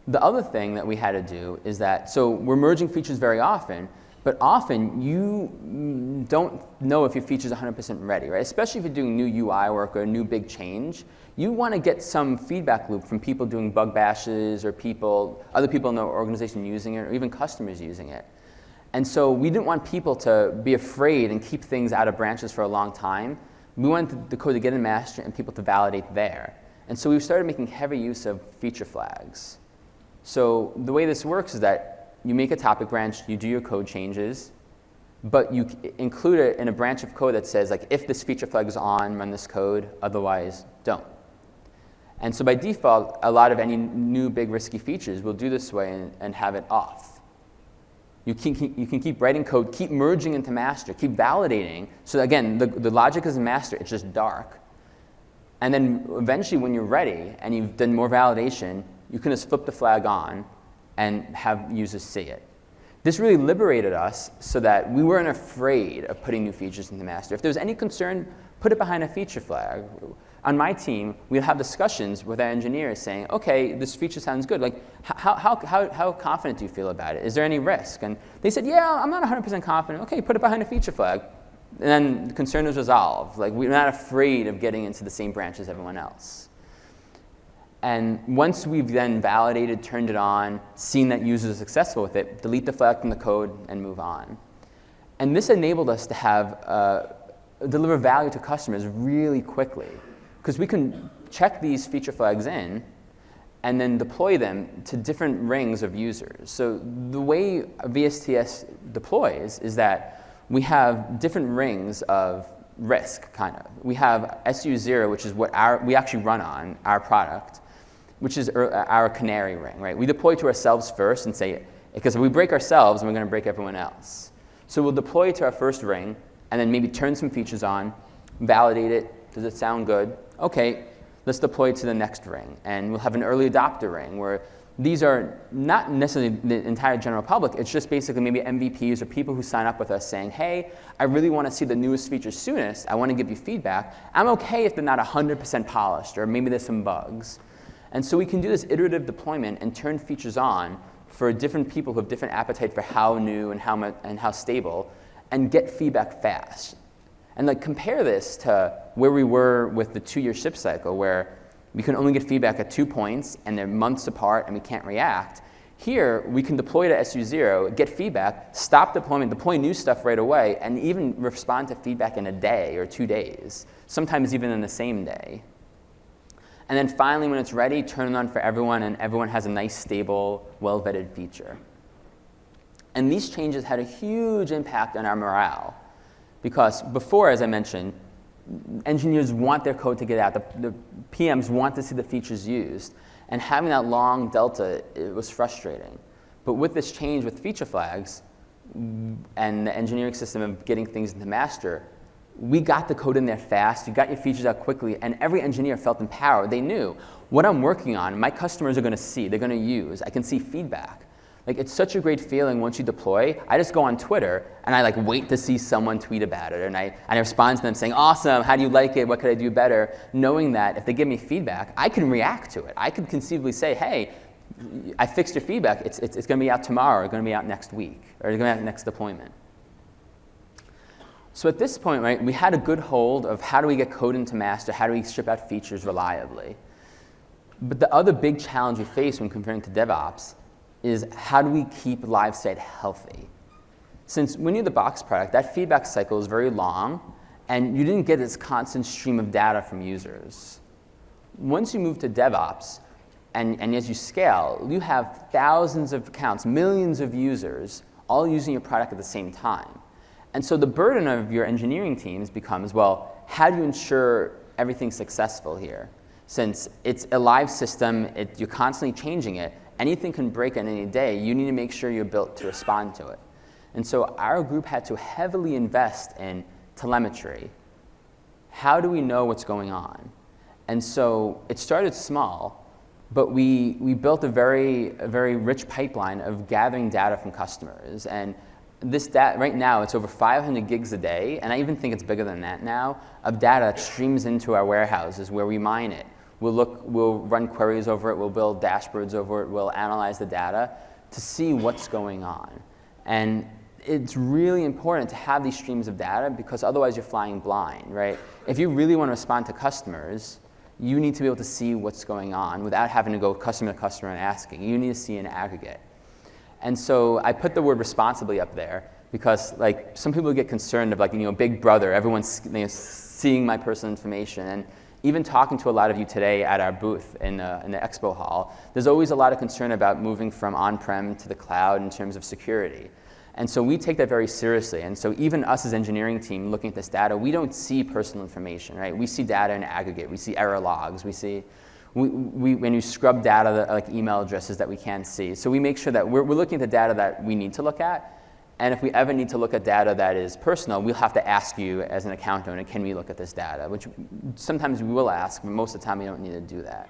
The other thing that we had to do is that, so we're merging features very often, but often you don't know if your feature is 100% ready, right? Especially if you're doing new UI work or a new big change. You want to get some feedback loop from people doing bug bashes or other people in the organization using it, or even customers using it. And so we didn't want people to be afraid and keep things out of branches for a long time. We wanted the code to get in master and people to validate there. And so we started making heavy use of feature flags. So the way this works is that you make a topic branch, you do your code changes, but you include it in a branch of code that says, like, if this feature flag is on, run this code, otherwise don't. And so by default, a lot of any new big risky features will do this way and have it off. You can keep writing code, keep merging into master, keep validating. So again, the logic is in master, it's just dark. And then eventually when you're ready and you've done more validation, you can just flip the flag on and have users see it. This really liberated us so that we weren't afraid of putting new features into master. If there was any concern, put it behind a feature flag. On my team, we'd have discussions with our engineers saying, okay, this feature sounds good. Like, how confident do you feel about it? Is there any risk? And they said, yeah, I'm not 100% confident. Okay, put it behind a feature flag. And then the concern was resolved. Like, we're not afraid of getting into the same branch as everyone else. And once we've then validated, turned it on, seen that users are successful with it, delete the flag from the code and move on. And this enabled us to have deliver value to customers really quickly, because we can check these feature flags in and then deploy them to different rings of users. So the way VSTS deploys is that we have different rings of risk, kind of. We have SU0, which is what we actually run on, our product, which is our canary ring, right? We deploy to ourselves first and say, because if we break ourselves, we're going to break everyone else. So we'll deploy to our first ring and then maybe turn some features on, validate it. Does it sound good? Okay, let's deploy it to the next ring. And we'll have an early adopter ring where these are not necessarily the entire general public. It's just basically maybe MVPs or people who sign up with us saying, hey, I really want to see the newest features soonest. I want to give you feedback. I'm okay if they're not 100% polished or maybe there's some bugs. And so we can do this iterative deployment and turn features on for different people who have different appetite for how new and how stable, and get feedback fast. And like compare this to where we were with the 2-year ship cycle, where we can only get feedback at 2 points and they're months apart and we can't react. Here, we can deploy to SU0, get feedback, stop deployment, deploy new stuff right away, and even respond to feedback in a day or 2 days, sometimes even in the same day. And then finally, when it's ready, turn it on for everyone, and everyone has a nice, stable, well-vetted feature. And these changes had a huge impact on our morale, because before, as I mentioned, engineers want their code to get out. The PMs want to see the features used. And having that long delta, it was frustrating. But with this change with feature flags and the engineering system of getting things into master, we got the code in there fast, you got your features out quickly, and every engineer felt empowered. They knew, what I'm working on, my customers are going to see, they're going to use. I can see feedback. Like, it's such a great feeling once you deploy. I just go on Twitter, and I like wait to see someone tweet about it, and I respond to them saying, awesome, how do you like it, what could I do better? Knowing that if they give me feedback, I can react to it. I could conceivably say, hey, I fixed your feedback, it's going to be out tomorrow, it's going to be out next week, or it's going to be out next deployment. So at this point, right, we had a good hold of how do we get code into master, how do we ship out features reliably. But the other big challenge we face when comparing to DevOps is how do we keep live state healthy? Since when you're the box product, that feedback cycle is very long, and you didn't get this constant stream of data from users. Once you move to DevOps, and as you scale, you have thousands of accounts, millions of users, all using your product at the same time. And so the burden of your engineering teams becomes, well, how do you ensure everything's successful here? Since it's a live system, you're constantly changing it, anything can break on any day, you need to make sure you're built to respond to it. And so our group had to heavily invest in telemetry. How do we know what's going on? And so it started small, but we built a very rich pipeline of gathering data from customers. And this data, right now, it's over 500 gigs a day, and I even think it's bigger than that now, of data that streams into our warehouses where we mine it. We'll run queries over it, we'll build dashboards over it, we'll analyze the data to see what's going on. And it's really important to have these streams of data, because otherwise you're flying blind, right? If you really want to respond to customers, you need to be able to see what's going on without having to go customer to customer and asking. You need to see an aggregate. And so I put the word responsibly up there because, like, some people get concerned of, like, big brother, everyone's seeing my personal information. And even talking to a lot of you today at our booth in the expo hall, there's always a lot of concern about moving from on-prem to the cloud in terms of security. And so we take that very seriously. And so even us as engineering team looking at this data, we don't see personal information, right? We see data in aggregate. We see error logs. We see, when you scrub data, like email addresses that we can't see. So we make sure that we're looking at the data that we need to look at. And if we ever need to look at data that is personal, we'll have to ask you as an account owner, can we look at this data? Which sometimes we will ask, but most of the time we don't need to do that.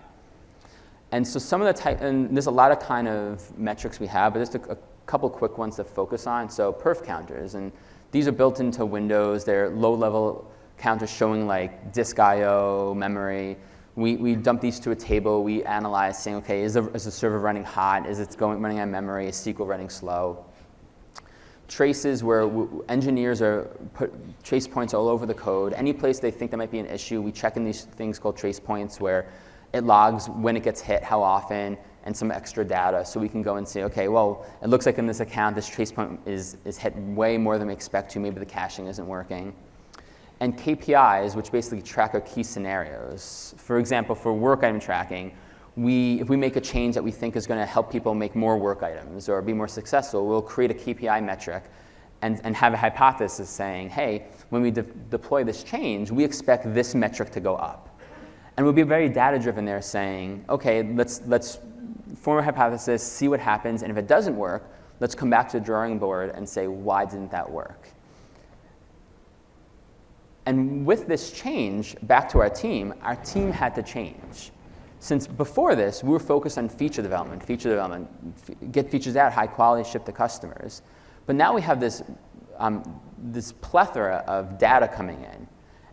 And so some of the and there's a lot of kind of metrics we have, but just a couple quick ones to focus on. So perf counters, and these are built into Windows. They're low-level counters showing like disk I/O, memory. We dump these to a table. We analyze, saying, okay, is the server running hot? Is it running on memory? Is SQL running slow? Traces, where engineers are put trace points all over the code. Any place they think there might be an issue, we check in these things called trace points, where it logs when it gets hit, how often, and some extra data. So we can go and say, okay, well, it looks like in this account, this trace point is hit way more than we expect to. Maybe the caching isn't working. And KPIs, which basically track our key scenarios. For example, for work item tracking, if we make a change that we think is going to help people make more work items or be more successful, we'll create a KPI metric and have a hypothesis saying, hey, when we deploy this change, we expect this metric to go up. And we'll be very data-driven there, saying, okay, let's form a hypothesis, see what happens, and if it doesn't work, let's come back to the drawing board and say, why didn't that work? And with this change, back to our team had to change. Since before this, we were focused on feature development, get features out, high quality, ship to customers. But now we have this plethora of data coming in.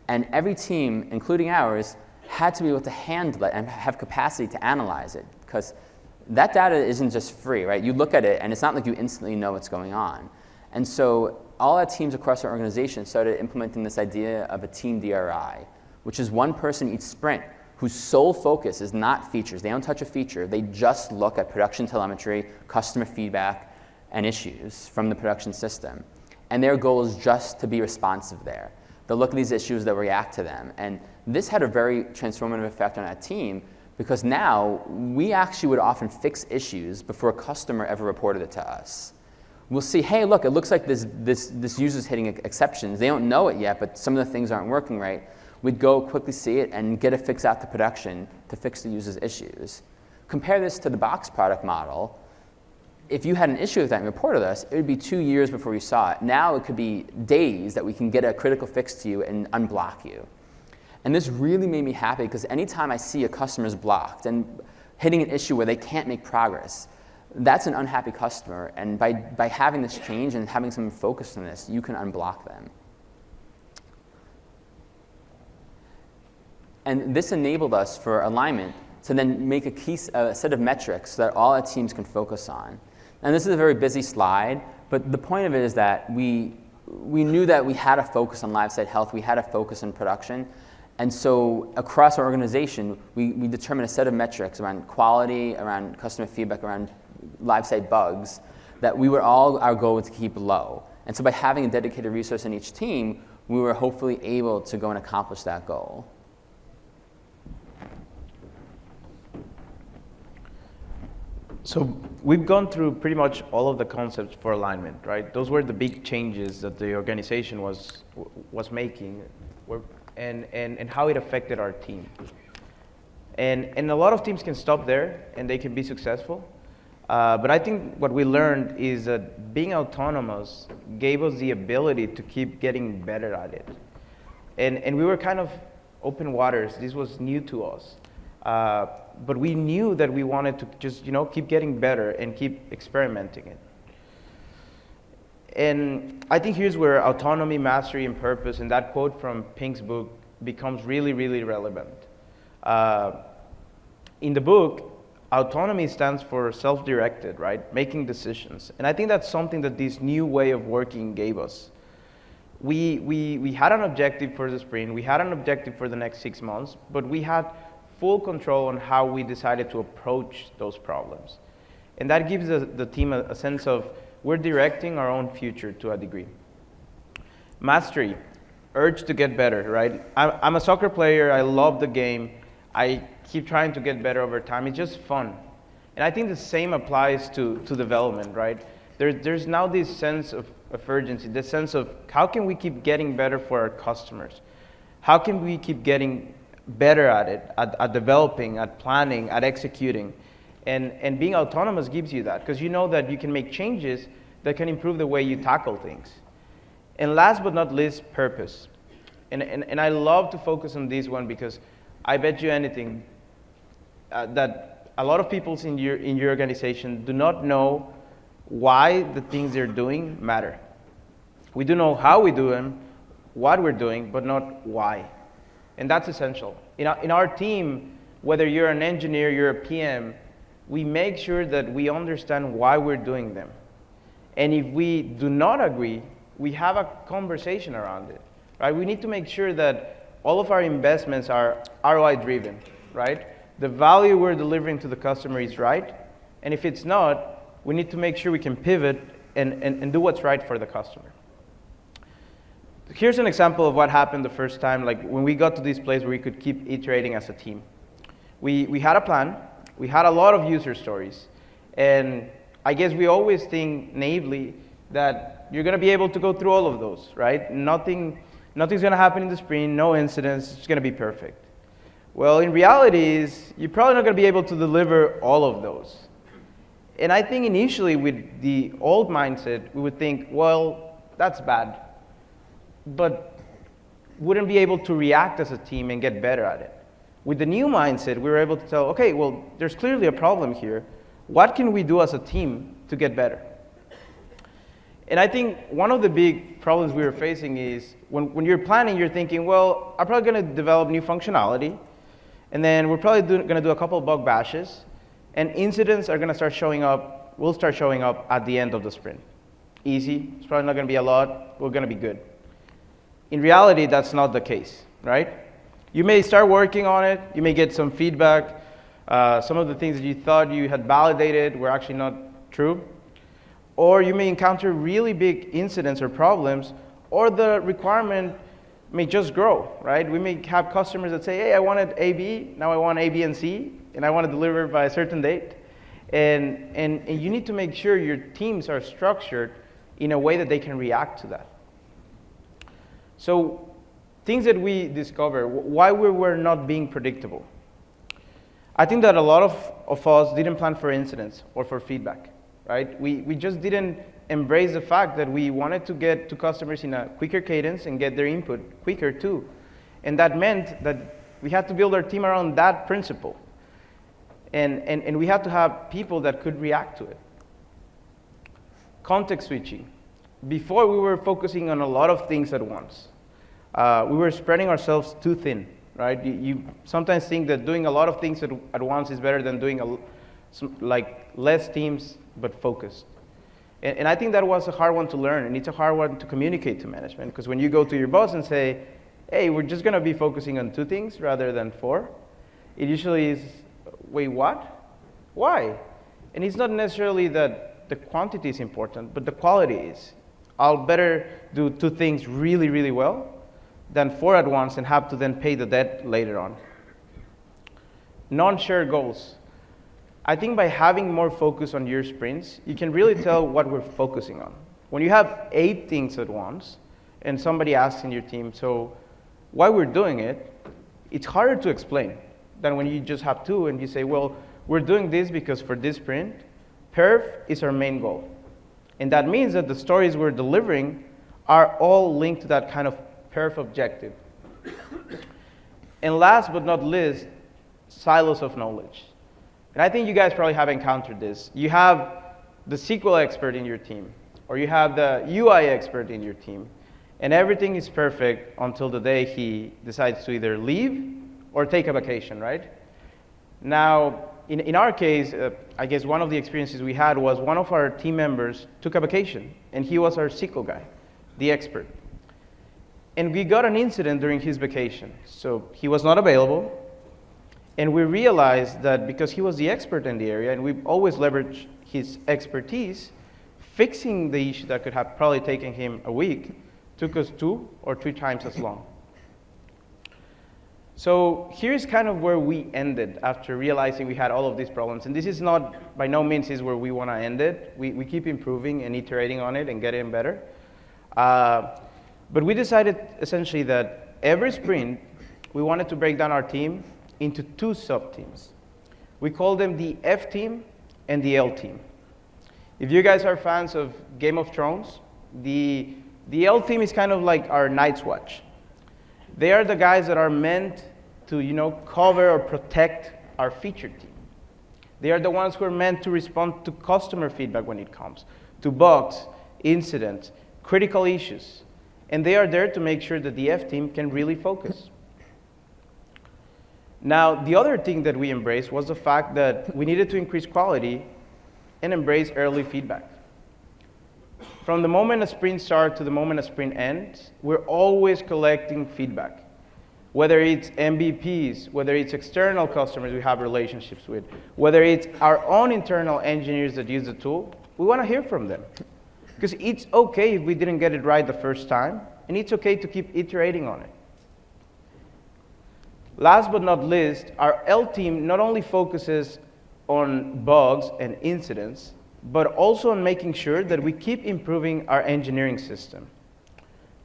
And every team, including ours, had to be able to handle it and have capacity to analyze it. Because that data isn't just free, right? You look at it, and it's not like you instantly know what's going on. And so all our teams across our organization started implementing this idea of a team DRI, which is one person each sprint whose sole focus is not features. They don't touch a feature. They just look at production telemetry, customer feedback, and issues from the production system. And their goal is just to be responsive there. They'll look at these issues, they'll react to them. And this had a very transformative effect on our team, because now we actually would often fix issues before a customer ever reported it to us. We'll see, hey, look, it looks like this user's hitting exceptions. They don't know it yet, but some of the things aren't working right. We'd go quickly see it and get a fix out to production to fix the user's issues. Compare this to the box product model. If you had an issue with that and reported us, it would be 2 years before you saw it. Now it could be days that we can get a critical fix to you and unblock you. And this really made me happy, because anytime I see a customer's blocked and hitting an issue where they can't make progress, that's an unhappy customer. And by having this change and having someone focused on this, you can unblock them. And this enabled us, for alignment, to then make a set of metrics that all our teams can focus on. And this is a very busy slide, but the point of it is that we knew that we had to focus on live site health, we had to focus on production. And so across our organization, we determined a set of metrics around quality, around customer feedback, around live site bugs, that our goal was to keep low. And so by having a dedicated resource in each team, we were hopefully able to go and accomplish that goal. So we've gone through pretty much all of the concepts for alignment, right? Those were the big changes that the organization was making, and how it affected our team. And a lot of teams can stop there and they can be successful. But I think what we learned is that being autonomous gave us the ability to keep getting better at it. And we were kind of open waters. This was new to us. But we knew that we wanted to just, keep getting better and keep experimenting it. And I think here's where autonomy, mastery, and purpose, and that quote from Pink's book, becomes really, really relevant. In the book, autonomy stands for self-directed, right? Making decisions. And I think that's something that this new way of working gave us. We had an objective for the sprint, we had an objective for the next 6 months, but we had full control on how we decided to approach those problems. And that gives the team a sense of we're directing our own future to a degree. Mastery. urge to get better, right? I'm a soccer player. I love the game. I keep trying to get better over time. It's just fun. And I think the same applies to development, right? There's now this sense of urgency, this sense of how can we keep getting better for our customers? How can we keep getting better at it, at developing, at planning, at executing? And being autonomous gives you that, because you know that you can make changes that can improve the way you tackle things. And last but not least, purpose. And I love to focus on this one because I bet you anything that a lot of people in your organization do not know why the things they're doing matter. We do know how we do them, what we're doing, but not why. And that's essential. In our team, whether you're an engineer, you're a PM, we make sure that we understand why we're doing them. And if we do not agree, we have a conversation around it, right? We need to make sure that all of our investments are ROI driven, right? The value we're delivering to the customer is right. And if it's not, we need to make sure we can pivot and do what's right for the customer. Here's an example of what happened the first time, like when we got to this place where we could keep iterating as a team. We had a plan, we had a lot of user stories, and I guess we always think naively that you're gonna be able to go through all of those, right? Nothing's gonna happen in the sprint, no incidents, it's gonna be perfect. Well, in reality you're probably not gonna be able to deliver all of those. And I think initially with the old mindset, we would think, well, that's bad, but wouldn't be able to react as a team and get better at it. With the new mindset, we were able to tell, okay, well, there's clearly a problem here. What can we do as a team to get better? And I think one of the big problems we were facing is when you're planning, you're thinking, well, I'm probably going to develop new functionality, and then we're probably going to do a couple of bug bashes, and incidents are going to start showing up, will start showing up at the end of the sprint. Easy, it's probably not going to be a lot, we're going to be good. In reality, that's not the case, right? You may start working on it, you may get some feedback, some of the things that you thought you had validated were actually not true, or you may encounter really big incidents or problems, or the requirement may just grow, right? We may have customers that say, hey, I wanted A, B, now I want A, B, and C, and I want to deliver by a certain date. And you need to make sure your teams are structured in a way that they can react to that. So things that we discover, why we were not being predictable. I think that a lot of us didn't plan for incidents or for feedback, right? We just didn't embrace the fact that we wanted to get to customers in a quicker cadence and get their input quicker too. And that meant that we had to build our team around that principle. And we had to have people that could react to it. Context switching. Before we were focusing on a lot of things at once. We were spreading ourselves too thin, right? You sometimes think that doing a lot of things at once is better than doing less teams but focused. And I think that was a hard one to learn, and it's a hard one to communicate to management, because when you go to your boss and say, hey, we're just going to be focusing on 2 things rather than 4, it usually is, wait, what? Why? And it's not necessarily that the quantity is important, but the quality is. I'll better do 2 things really, really well than 4 at once and have to then pay the debt later on. Non-shared goals. I think by having more focus on your sprints, you can really tell what we're focusing on. When you have 8 things at once, and somebody asks in your team, so why we're doing it, it's harder to explain than when you just have 2 and you say, well, we're doing this because for this sprint, perf is our main goal. And that means that the stories we're delivering are all linked to that kind of perf objective. And last but not least, silos of knowledge. And I think you guys probably have encountered this. You have the SQL expert in your team, or you have the UI expert in your team, and everything is perfect until the day he decides to either leave or take a vacation, right? Now, in our case, I guess one of the experiences we had was one of our team members took a vacation, and he was our SQL guy, the expert. And we got an incident during his vacation. So he was not available, and we realized that because he was the expert in the area, and we've always leveraged his expertise, fixing the issue that could have probably taken him a week took us 2 or 3 times as long. So here's kind of where we ended after realizing we had all of these problems. And this is not, by no means, is where we want to end it. We keep improving and iterating on it and getting better. But we decided essentially that every sprint, we wanted to break down our team into 2 sub-teams. We call them the F team and the L team. If you guys are fans of Game of Thrones, the L team is kind of like our Night's Watch. They are the guys that are meant to, cover or protect our feature team. They are the ones who are meant to respond to customer feedback when it comes, to bugs, incidents, critical issues. And they are there to make sure that the F team can really focus. Now, the other thing that we embraced was the fact that we needed to increase quality and embrace early feedback. From the moment a sprint starts to the moment a sprint ends, we're always collecting feedback. Whether it's MVPs, whether it's external customers we have relationships with, whether it's our own internal engineers that use the tool, we want to hear from them. Because it's okay if we didn't get it right the first time, and it's okay to keep iterating on it. Last but not least, our L team not only focuses on bugs and incidents, but also on making sure that we keep improving our engineering system.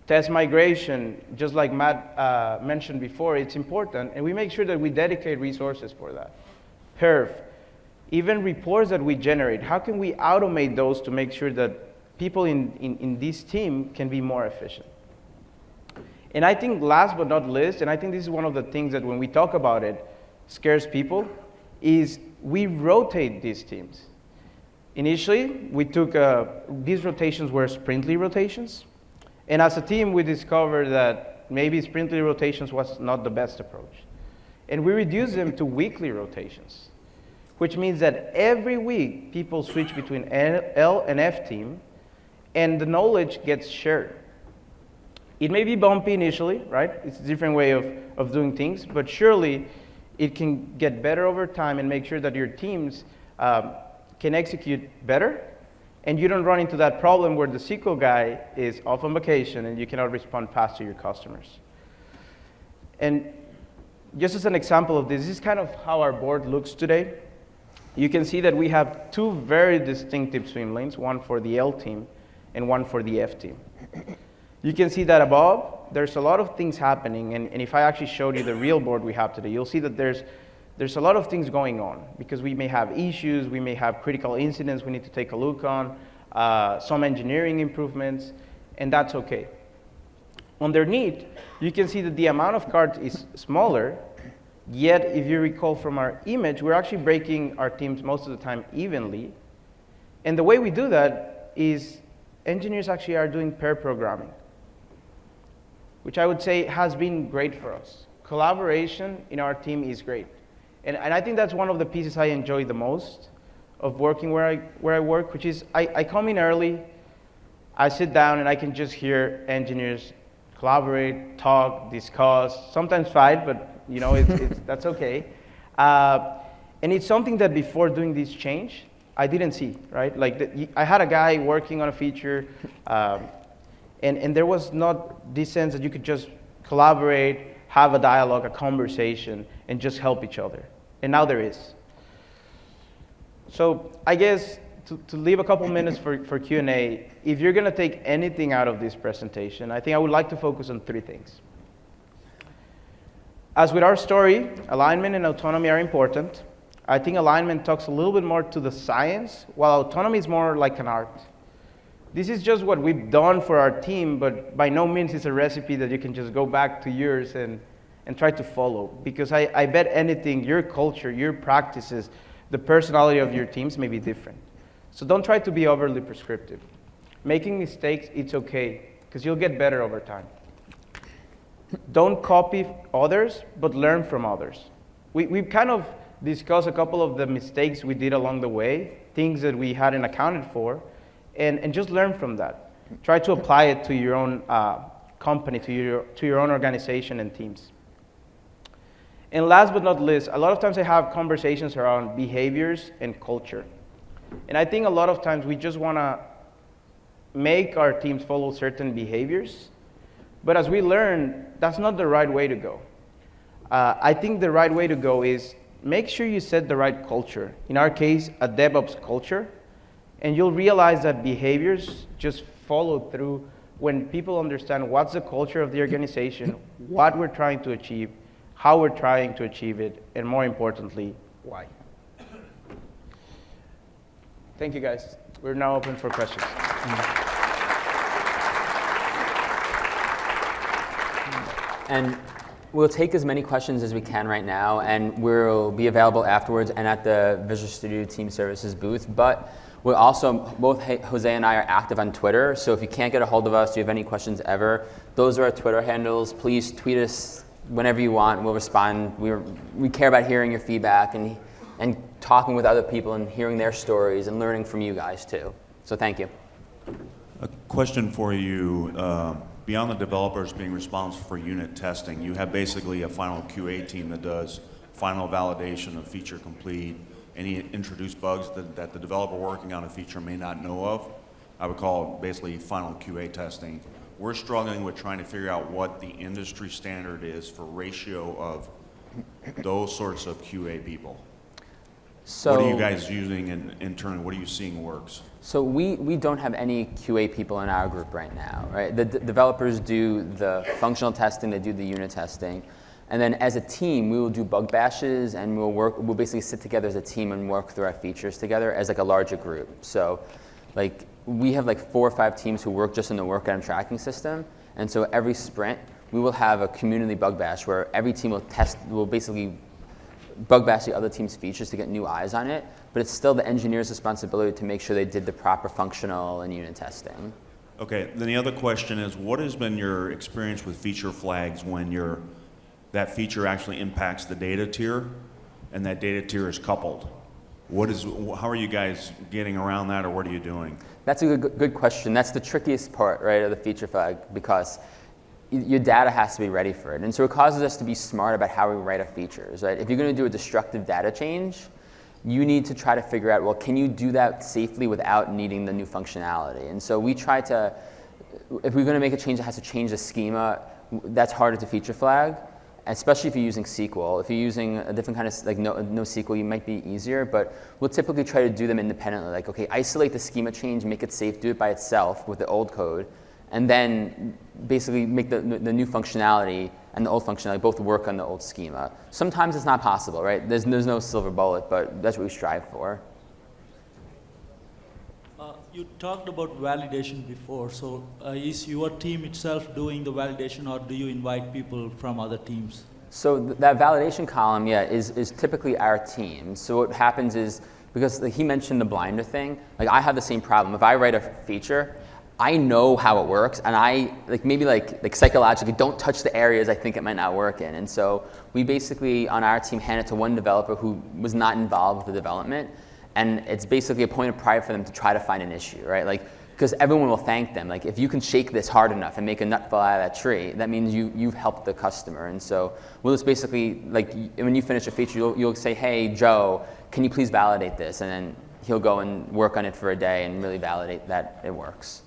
Test migration, just like Matt mentioned before, it's important, and we make sure that we dedicate resources for that. Perf, even reports that we generate, how can we automate those to make sure that people in this team can be more efficient? And I think last but not least, and I think this is one of the things that when we talk about it scares people, is we rotate these teams. Initially, we took, these rotations were sprintly rotations. And as a team, we discovered that maybe sprintly rotations was not the best approach. And we reduced them to weekly rotations, which means that every week, people switch between L and F team, and the knowledge gets shared. It may be bumpy initially, right? It's a different way of doing things, but surely it can get better over time and make sure that your teams can execute better, and you don't run into that problem where the SQL guy is off on vacation and you cannot respond fast to your customers. And just as an example of this is kind of how our board looks today. You can see that we have 2 very distinctive swim lanes, one for the L team and one for the F team. You can see that above, there's a lot of things happening, and if I actually showed you the real board we have today, you'll see that there's a lot of things going on, because we may have issues, we may have critical incidents we need to take a look on, some engineering improvements, and that's okay. Underneath, you can see that the amount of cards is smaller, yet if you recall from our image, we're actually breaking our teams most of the time evenly. And the way we do that is engineers actually are doing pair programming, which I would say has been great for us. Collaboration in our team is great. And I think that's one of the pieces I enjoy the most of working where I work, which is I come in early, I sit down, and I can just hear engineers collaborate, talk, discuss, sometimes fight, but that's okay. And it's something that before doing this change, I didn't see, right? Like I had a guy working on a feature, and there was not this sense that you could just collaborate, have a dialogue, a conversation, and just help each other. And now there is. So I guess to leave a couple minutes for Q&A, if you're going to take anything out of this presentation, I think I would like to focus on 3 things. As with our story, alignment and autonomy are important. I think alignment talks a little bit more to the science, while autonomy is more like an art. This is just what we've done for our team, but by no means is a recipe that you can just go back to yours and try to follow. Because I bet anything, your culture, your practices, the personality of your teams may be different. So don't try to be overly prescriptive. Making mistakes, it's okay, because you'll get better over time. Don't copy others, but learn from others. We've kind of discussed a couple of the mistakes we did along the way, things that we hadn't accounted for, and just learn from that. Try to apply it to your own company, to your own organization and teams. And last but not least, a lot of times I have conversations around behaviors and culture. And I think a lot of times we just want to make our teams follow certain behaviors But as we learn, that's not the right way to go. I think the right way to go is make sure you set the right culture. In our case, a DevOps culture, and you'll realize that behaviors just follow through when people understand what's the culture of the organization, what we're trying to achieve, how we're trying to achieve it, and more importantly, why. Thank you, guys. We're now open for questions. And we'll take as many questions as we can right now, and we'll be available afterwards and at the Visual Studio Team Services booth. But we're also, both Jose and I are active on Twitter, so if you can't get a hold of us, do you have any questions ever, those are our Twitter handles. Please tweet us whenever you want, we'll respond. We care about hearing your feedback and talking with other people and hearing their stories and learning from you guys too. So thank you. A question for you. Beyond the developers being responsible for unit testing, you have basically a final QA team that does final validation of feature complete, any introduced bugs that the developer working on a feature may not know of. I would call it basically final QA testing. We're struggling with trying to figure out what the industry standard is for ratio of those sorts of QA people. So, what are you guys using internally? What are you seeing works? So we don't have any QA people in our group right now, right? The developers do the functional testing, they do the unit testing. And then as a team, we will do bug bashes and we'll basically sit together as a team and work through our features together as like a larger group. So like we have like 4 or 5 teams who work just in the work item tracking system. And so every sprint, we will have a community bug bash where every team will basically bug bash the other team's features to get new eyes on it, but it's still the engineer's responsibility to make sure they did the proper functional and unit testing. Okay, then the other question is, what has been your experience with feature flags when that feature actually impacts the data tier and that data tier is coupled? How are you guys getting around that, or what are you doing? That's a good question. That's the trickiest part, right, of the feature flag, because your data has to be ready for it. And so it causes us to be smart about how we write our features, right? If you're going to do a destructive data change, you need to try to figure out, well, can you do that safely without needing the new functionality? And so we try to, if we're going to make a change that has to change the schema, that's harder to feature flag, especially if you're using SQL. If you're using a different kind of, like NoSQL, you might be easier, but we'll typically try to do them independently. Like, okay, isolate the schema change, make it safe, do it by itself with the old code, and then basically make the new functionality and the old functionality both work on the old schema. Sometimes it's not possible, right? There's no silver bullet, but that's what we strive for. You talked about validation before, so is your team itself doing the validation, or do you invite people from other teams? So that validation column, yeah, is typically our team. So what happens is, because he mentioned the blinder thing, like I have the same problem. If I write a feature, I know how it works, and I maybe psychologically don't touch the areas I think it might not work in. And so we basically on our team hand it to one developer who was not involved with the development, and it's basically a point of pride for them to try to find an issue, right? Like, because everyone will thank them. Like, if you can shake this hard enough and make a nut fall out of that tree, that means you've helped the customer. And so we'll just basically, like, when you finish a feature, you'll say, hey, Joe, can you please validate this? And then he'll go and work on it for a day and really validate that it works.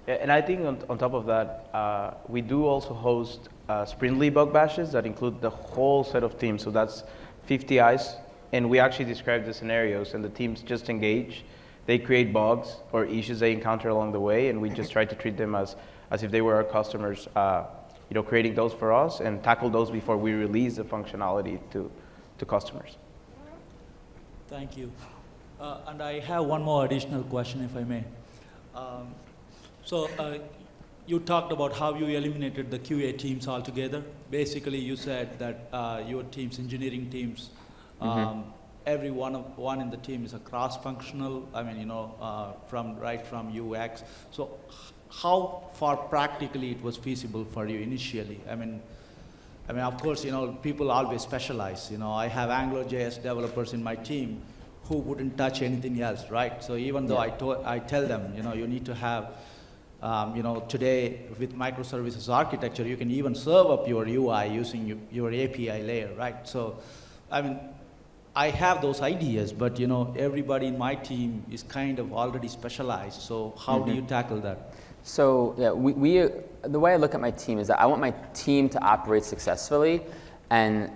Yeah, and I think on top of that, we do also host sprintly bug bashes that include the whole set of teams. So that's 50 eyes, and we actually describe the scenarios, and the teams just engage. They create bugs or issues they encounter along the way, and we just try to treat them as if they were our customers, creating those for us and tackle those before we release the functionality to customers. Thank you. And I have one more additional question, if I may. So you talked about how you eliminated the QA teams altogether. Basically, you said that your teams, engineering teams, every one in the team is a cross-functional. I mean, from UX. So, how far practically it was feasible for you initially? I mean, of course, people always specialize. I have AngularJS developers in my team who wouldn't touch anything else, right? So even though I tell them, you need to have. Today with microservices architecture, you can even serve up your UI using your API layer, right? So, I have those ideas, but everybody in my team is kind of already specialized. So how do you tackle that? So yeah, the way I look at my team is that I want my team to operate successfully, and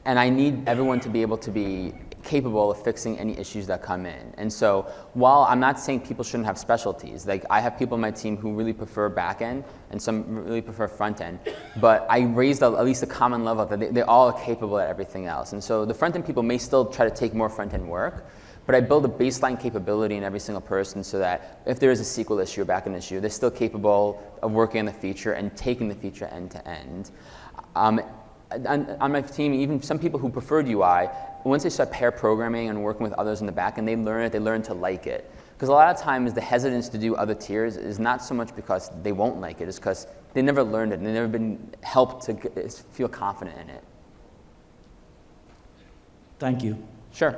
I need everyone to be able to be capable of fixing any issues that come in. And so while I'm not saying people shouldn't have specialties, like I have people on my team who really prefer back end and some really prefer front end, but I raised at least a common level that they're all capable at everything else. And so the front end people may still try to take more front end work, but I build a baseline capability in every single person so that if there is a SQL issue or backend issue, they're still capable of working on the feature and taking the feature end to end. On my team, even some people who preferred UI, once they start pair programming and working with others in the backend, they learn to like it. Because a lot of times the hesitance to do other tiers is not so much because they won't like it, it's because they never learned it and they've never been helped to feel confident in it. Thank you. Sure.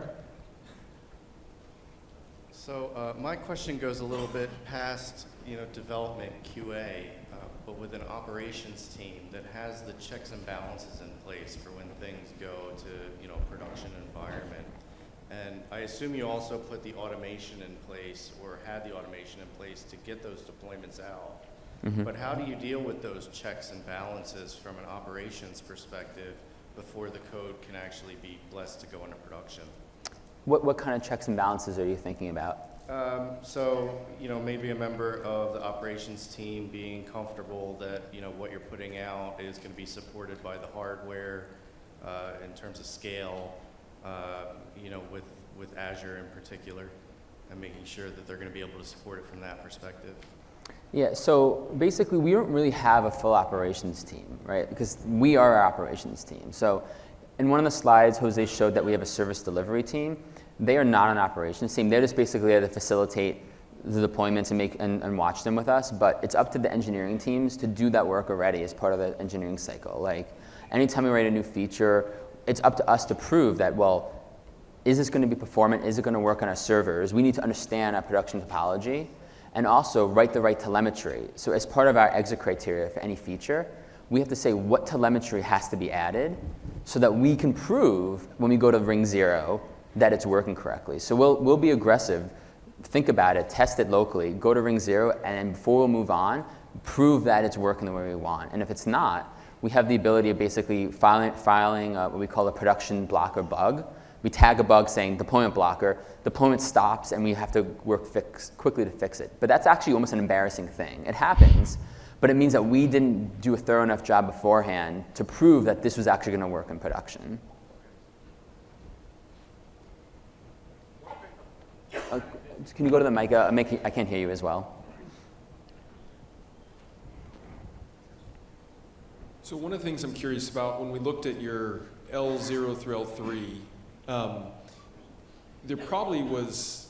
So my question goes a little bit past, development QA, but with an operations team that has the checks and balances in place for when things go to, production environment. And I assume you also put the automation in place or had the automation in place to get those deployments out. Mm-hmm. But how do you deal with those checks and balances from an operations perspective before the code can actually be blessed to go into production? What kind of checks and balances are you thinking about? So, maybe a member of the operations team being comfortable that, what you're putting out is going to be supported by the hardware in terms of scale, with Azure in particular, and making sure that they're going to be able to support it from that perspective. Yeah, so basically we don't really have a full operations team, right? Because we are our operations team. So in one of the slides, Jose showed that we have a service delivery team. They are not an operations team. They're just basically there to facilitate the deployments and watch them with us. But it's up to the engineering teams to do that work already as part of the engineering cycle. Like anytime we write a new feature, it's up to us to prove that, well, is this going to be performant? Is it going to work on our servers? We need to understand our production topology and also write the right telemetry. So as part of our exit criteria for any feature, we have to say what telemetry has to be added so that we can prove when we go to ring 0 that it's working correctly. So we'll be aggressive, think about it, test it locally, go to ring 0, and before we move on, prove that it's working the way we want. And if it's not, we have the ability of basically filing what we call a production blocker bug. We tag a bug saying deployment blocker, deployment stops, and we have to work quickly to fix it. But that's actually almost an embarrassing thing. It happens, but it means that we didn't do a thorough enough job beforehand to prove that this was actually going to work in production. Can you go to the mic? I can't hear you as well. So one of the things I'm curious about, when we looked at your L0 through L3, there probably was,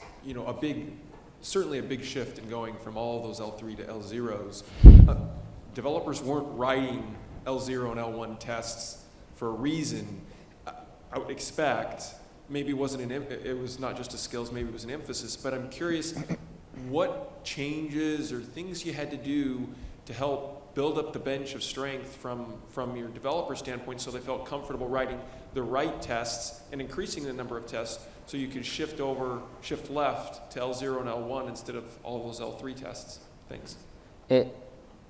certainly a big shift in going from all those L3 to L0s. Developers weren't writing L0 and L1 tests for a reason. I would expect maybe it was not just a skills, maybe it was an emphasis, but I'm curious what changes or things you had to do to help build up the bench of strength from your developer standpoint so they felt comfortable writing the right tests and increasing the number of tests so you could shift left to L0 and L1 instead of all of those L3 tests. Thanks. It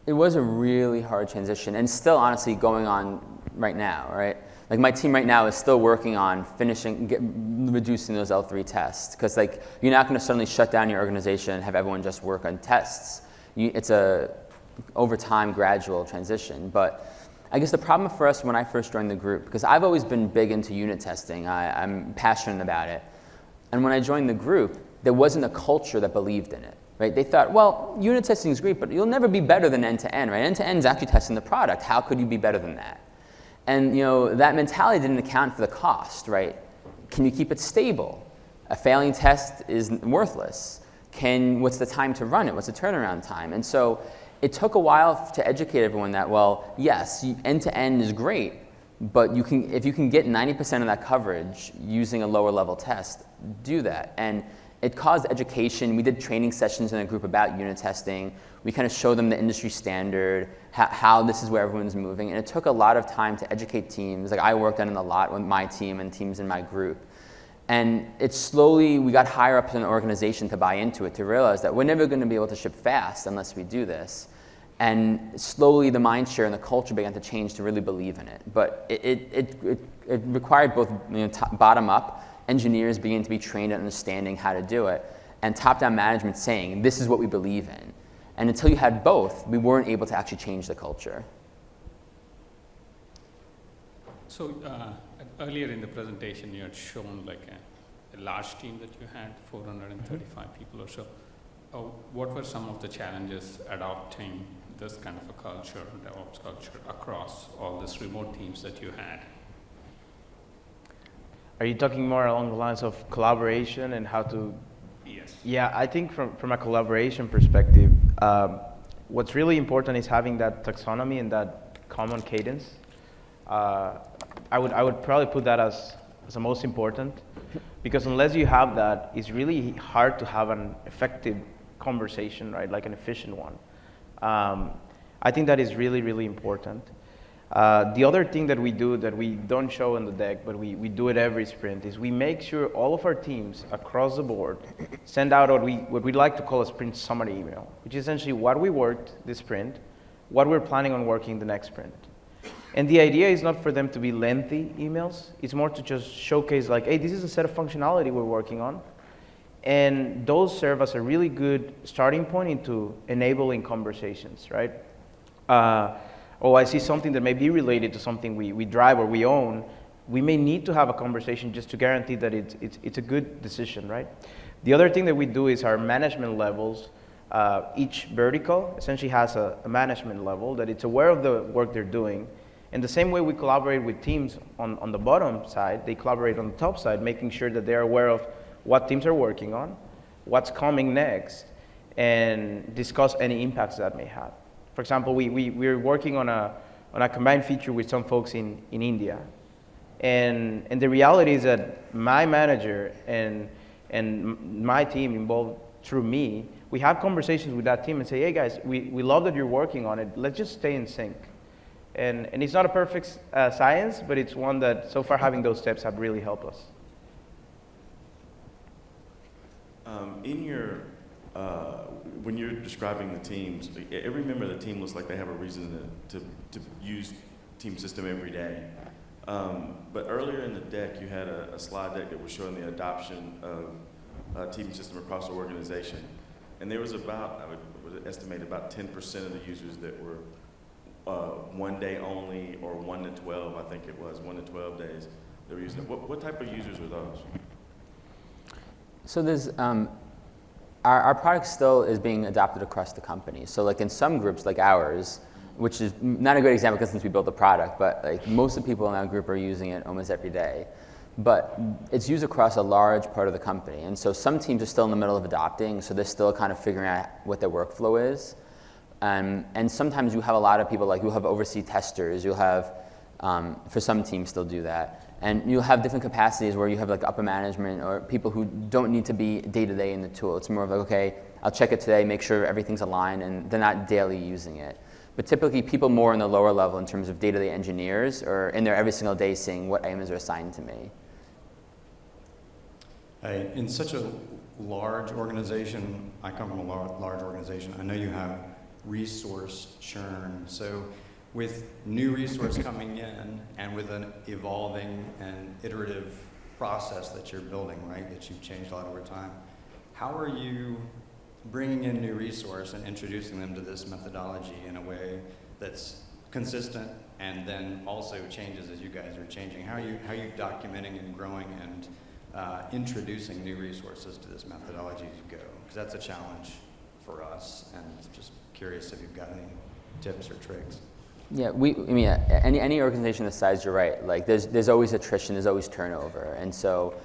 was a really hard transition and still honestly going on right now, right? Like my team right now is still working on reducing those L3 tests because like you're not going to suddenly shut down your organization and have everyone just work on tests. It's a over time gradual transition. But I guess the problem for us when I first joined the group, because I've always been big into unit testing, I'm passionate about it. And when I joined the group, there wasn't a culture that believed in it. Right? They thought, well, unit testing is great, but you'll never be better than end-to-end, right? End-to-end is actually testing the product. How could you be better than that? And that mentality didn't account for the cost, right? Can you keep it stable? A failing test is worthless. What's the time to run it? What's the turnaround time? And so it took a while to educate everyone that, well, yes, end-to-end is great, but if you can get 90% of that coverage using a lower level test, do that. And it caused education. We did training sessions in a group about unit testing. We kind of showed them the industry standard, how this is where everyone's moving. And it took a lot of time to educate teams. Like I worked on it a lot with my team and teams in my group. And it's slowly, we got higher up in the organization to buy into it, to realize that we're never going to be able to ship fast unless we do this. And slowly the mind share and the culture began to change to really believe in it. But it required both bottom up, engineers beginning to be trained at understanding how to do it, and top-down management saying, this is what we believe in. And until you had both, we weren't able to actually change the culture. So earlier in the presentation, you had shown like a large team that you had, 435 people or so. What were some of the challenges adopting this kind of a culture, DevOps culture, across all these remote teams that you had? Are you talking more along the lines of collaboration and how to? Yes. Yeah, I think from a collaboration perspective, what's really important is having that taxonomy and that common cadence. I would probably put that as the most important, because unless you have that, it's really hard to have an effective conversation, right? Like an efficient one. I think that is really, really important. The other thing that we do that we don't show in the deck, but we do it every sprint, is we make sure all of our teams across the board send out what we'd like to call a sprint summary email, which is essentially what we worked this sprint, what we're planning on working the next sprint. And the idea is not for them to be lengthy emails. It's more to just showcase like, hey, this is a set of functionality we're working on. And those serve as a really good starting point into enabling conversations, right? I see something that may be related to something we drive or we own. We may need to have a conversation just to guarantee that it's a good decision, right? The other thing that we do is our management levels. Each vertical essentially has a management level that it's aware of the work they're doing. And the same way we collaborate with teams on the bottom side, they collaborate on the top side, making sure that they're aware of what teams are working on, what's coming next, and discuss any impacts that may have. For example, we're working on a combined feature with some folks in India. And the reality is that my manager and my team involved through me, we have conversations with that team and say, hey guys, we love that you're working on it, let's just stay in sync. And it's not a perfect science, but it's one that so far having those steps have really helped us. When you're describing the teams, every member of the team looks like they have a reason to use team system every day. But earlier in the deck, you had a slide deck that was showing the adoption of team system across the organization. And there was about, I would estimate about 10% of the users that were 1 day only, or 1 to 12, I think it was, 1 to 12 days they were using it. What type of users are those? So there's, our product still is being adopted across the company. So like in some groups like ours, which is not a great example because since we built the product, but like most of the people in our group are using it almost every day. But it's used across a large part of the company. And so some teams are still in the middle of adopting, so they're still kind of figuring out what their workflow is. And sometimes you have a lot of people, like you'll have overseas testers, you'll have, for some teams still do that. And you'll have different capacities where you have like upper management or people who don't need to be day-to-day in the tool. It's more of like, okay, I'll check it today, make sure everything's aligned, and they're not daily using it. But typically people more in the lower level in terms of day-to-day engineers are in there every single day seeing what items are assigned to me. In such a large organization, I come from a large organization, I know you have resource churn. So with new resource coming in and with an evolving and iterative process that you're building, right, that you've changed a lot over time, how are you bringing in new resource and introducing them to this methodology in a way that's consistent and then also changes as you guys are changing? How are you documenting and growing and introducing new resources to this methodology as you go? Because that's a challenge for us, and just curious if you've got any tips or tricks. Yeah, any organization this size, you're right. Like there's always attrition, there's always turnover. And so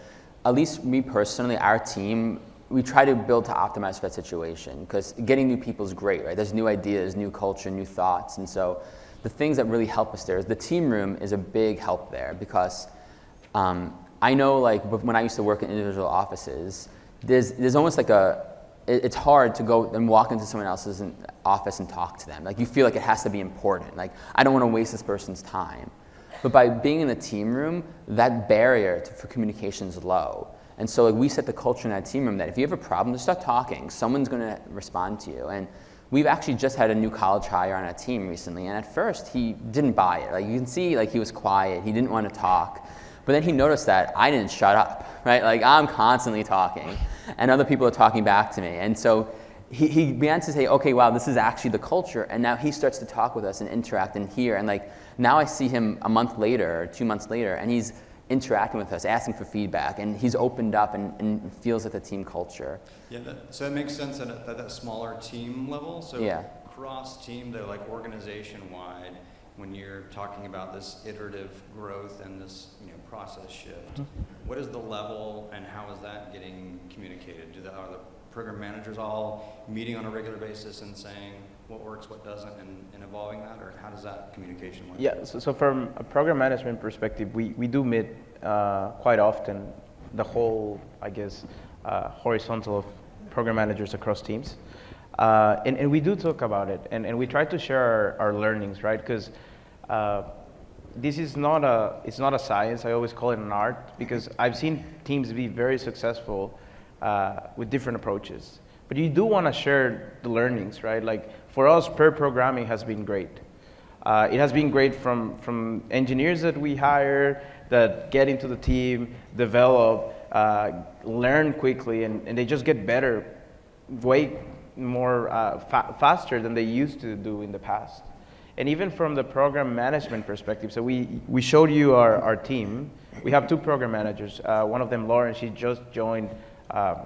at least me personally, our team, we try to build to optimize for that situation, because getting new people is great, right? There's new ideas, new culture, new thoughts. And so the things that really help us there is the team room is a big help there, because I know like when I used to work in individual offices, there's almost like it's hard to go and walk into someone else's office and talk to them. Like you feel like it has to be important. Like I don't want to waste this person's time. But by being in the team room, that barrier for communication is low. And so like, we set the culture in that team room that if you have a problem, just start talking. Someone's going to respond to you. And we've actually just had a new college hire on our team recently, and at first he didn't buy it. Like you can see, like he was quiet, he didn't want to talk. But then he noticed that I didn't shut up, right? Like I'm constantly talking, and other people are talking back to me. And so he began to say, okay, wow, this is actually the culture. And now he starts to talk with us and interact and hear. And like now I see him a month later or 2 months later, and he's interacting with us, asking for feedback, and he's opened up and feels like the team culture. Yeah, so it makes sense at that smaller team level. So Yeah. cross team, though, like organization wide, when you're talking about this iterative growth and this process shift, what is the level and how is that getting communicated? Are the program managers all meeting on a regular basis and saying what works, what doesn't, and evolving that, or how does that communication work? Yeah, so from a program management perspective, we do meet quite often, the whole, I guess, horizontal of program managers across teams. And we do talk about it, and we try to share our learnings, right? Because this is it's not a science. I always call it an art, because I've seen teams be very successful with different approaches. But you do want to share the learnings, right? Like for us, pair programming has been great. It has been great from engineers that we hire that get into the team, develop, learn quickly, and they just get better way more faster than they used to do in the past. And even from the program management perspective, so we showed you our team. We have 2 program managers. One of them, Lauren, she just joined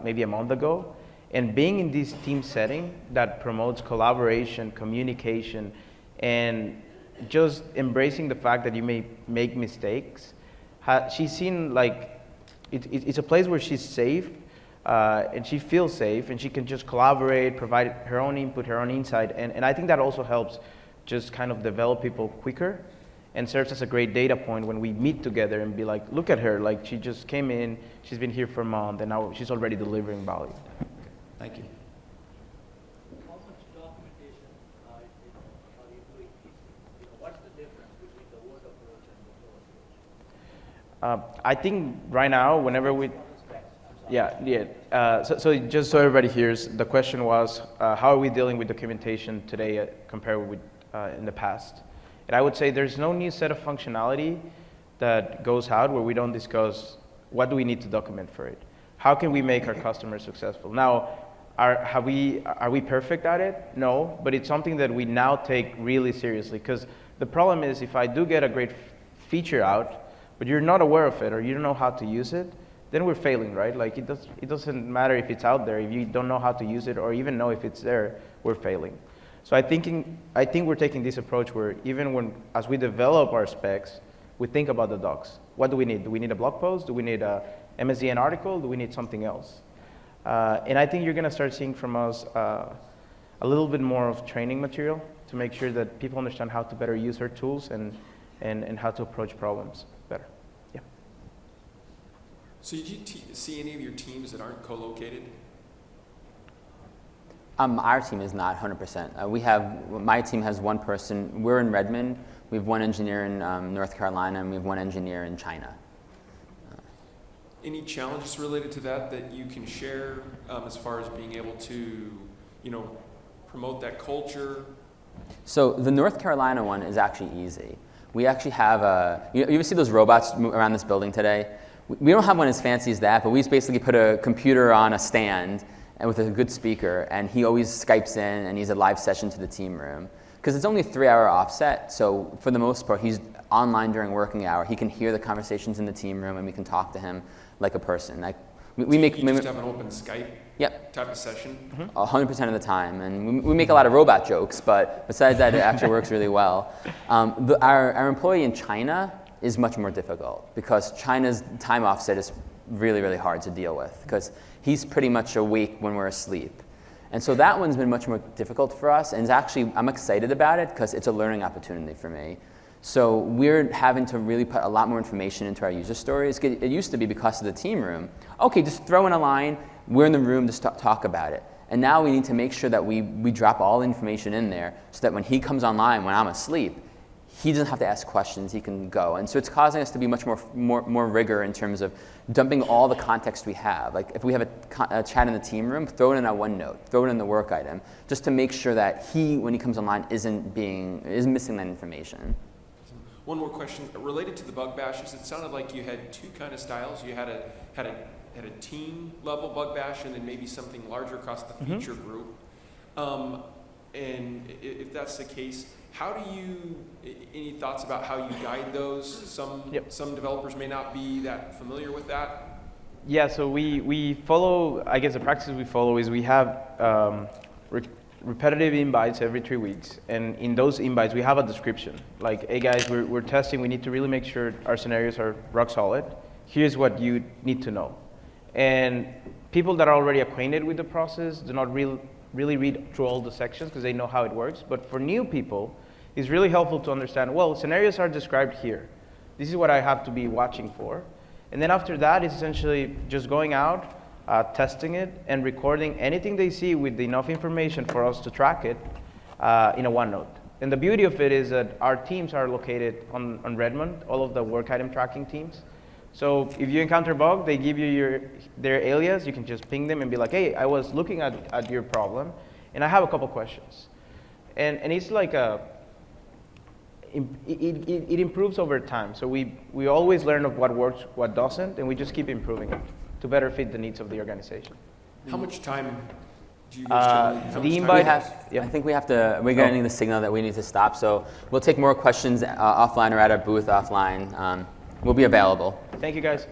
maybe a month ago. And being in this team setting that promotes collaboration, communication, and just embracing the fact that you may make mistakes, she's seen like it's a place where she's safe, and she feels safe, and she can just collaborate, provide her own input, her own insight, and I think that also helps just kind of develop people quicker, and serves as a great data point when we meet together and be like, look at her, like she just came in, she's been here for a month, and now she's already delivering value. Thank you. How much documentation are you doing these? What's the difference between the word approach and the flow approach? I think right now, whenever we, so just so everybody hears, the question was, how are we dealing with documentation today compared with in the past? And I would say there's no new set of functionality that goes out where we don't discuss what do we need to document for it. How can we make our customers successful? Now, are we perfect at it? No, but it's something that we now take really seriously, because the problem is if I do get a great feature out, but you're not aware of it or you don't know how to use it, then we're failing, right? Like it doesn't matter if it's out there. If you don't know how to use it or even know if it's there, we're failing. So I think we're taking this approach where even as we develop our specs, we think about the docs. What do we need? Do we need a blog post? Do we need a MSDN article? Do we need something else? And I think you're going to start seeing from us a little bit more of training material to make sure that people understand how to better use our tools and how to approach problems better. Yeah. So did you see any of your teams that aren't co-located? Our team is not 100%. My team has 1 person. We're in Redmond. We have 1 engineer in North Carolina, and we have 1 engineer in China. Any challenges related to that you can share as far as being able to, promote that culture? So the North Carolina one is actually easy. We actually have you ever see those robots move around this building today? We don't have one as fancy as that, but we just basically put a computer on a stand and with a good speaker, and he always Skypes in and he's a live session to the team room. Because it's only a 3-hour offset, so for the most part, he's online during working hour. He can hear the conversations in the team room, and we can talk to him like a person. Like we make. You just have an open Skype Yep. type of session? 100% of the time, and we make a lot of robot jokes, but besides that, it actually works really well. Our employee in China is much more difficult because China's time offset is really, really hard to deal with because he's pretty much awake when we're asleep. And so that one's been much more difficult for us, and I'm excited about it because it's a learning opportunity for me. So we're having to really put a lot more information into our user stories. It used to be because of the team room. Okay, just throw in a line, we're in the room to talk about it. And now we need to make sure that we drop all the information in there so that when he comes online, when I'm asleep, he doesn't have to ask questions, he can go. And so it's causing us to be much more rigor in terms of dumping all the context we have. Like if we have a chat in the team room, throw it in a OneNote, throw it in the work item, just to make sure that he, when he comes online, isn't missing that information. One more question related to the bug bashes. It sounded like you had two kind of styles. You had a team level bug bash, and then maybe something larger across the feature group. And if that's the case, how do you, any thoughts about how you guide those? Some developers may not be that familiar with that. Yeah, so we follow, I guess the practices we follow is we have repetitive invites every 3 weeks. And in those invites, we have a description. Like, hey guys, we're testing, we need to really make sure our scenarios are rock solid. Here's what you need to know. And people that are already acquainted with the process do not really read through all the sections because they know how it works. But for new people, it's really helpful to understand, well, scenarios are described here. This is what I have to be watching for. And then after that, it's essentially just going out, testing it, and recording anything they see with enough information for us to track it in a OneNote. And the beauty of it is that our teams are located on Redmond, all of the work item tracking teams. So if you encounter a bug, they give you their alias. You can just ping them and be like, hey, I was looking at your problem, and I have a couple questions. And it's like it improves over time. So we always learn of what works, what doesn't, and we just keep improving it to better fit the needs of the organization. How much time do you guys generally? The invite. I think we're getting the signal that we need to stop. So we'll take more questions offline or at our booth offline. We'll be available. Thank you, guys.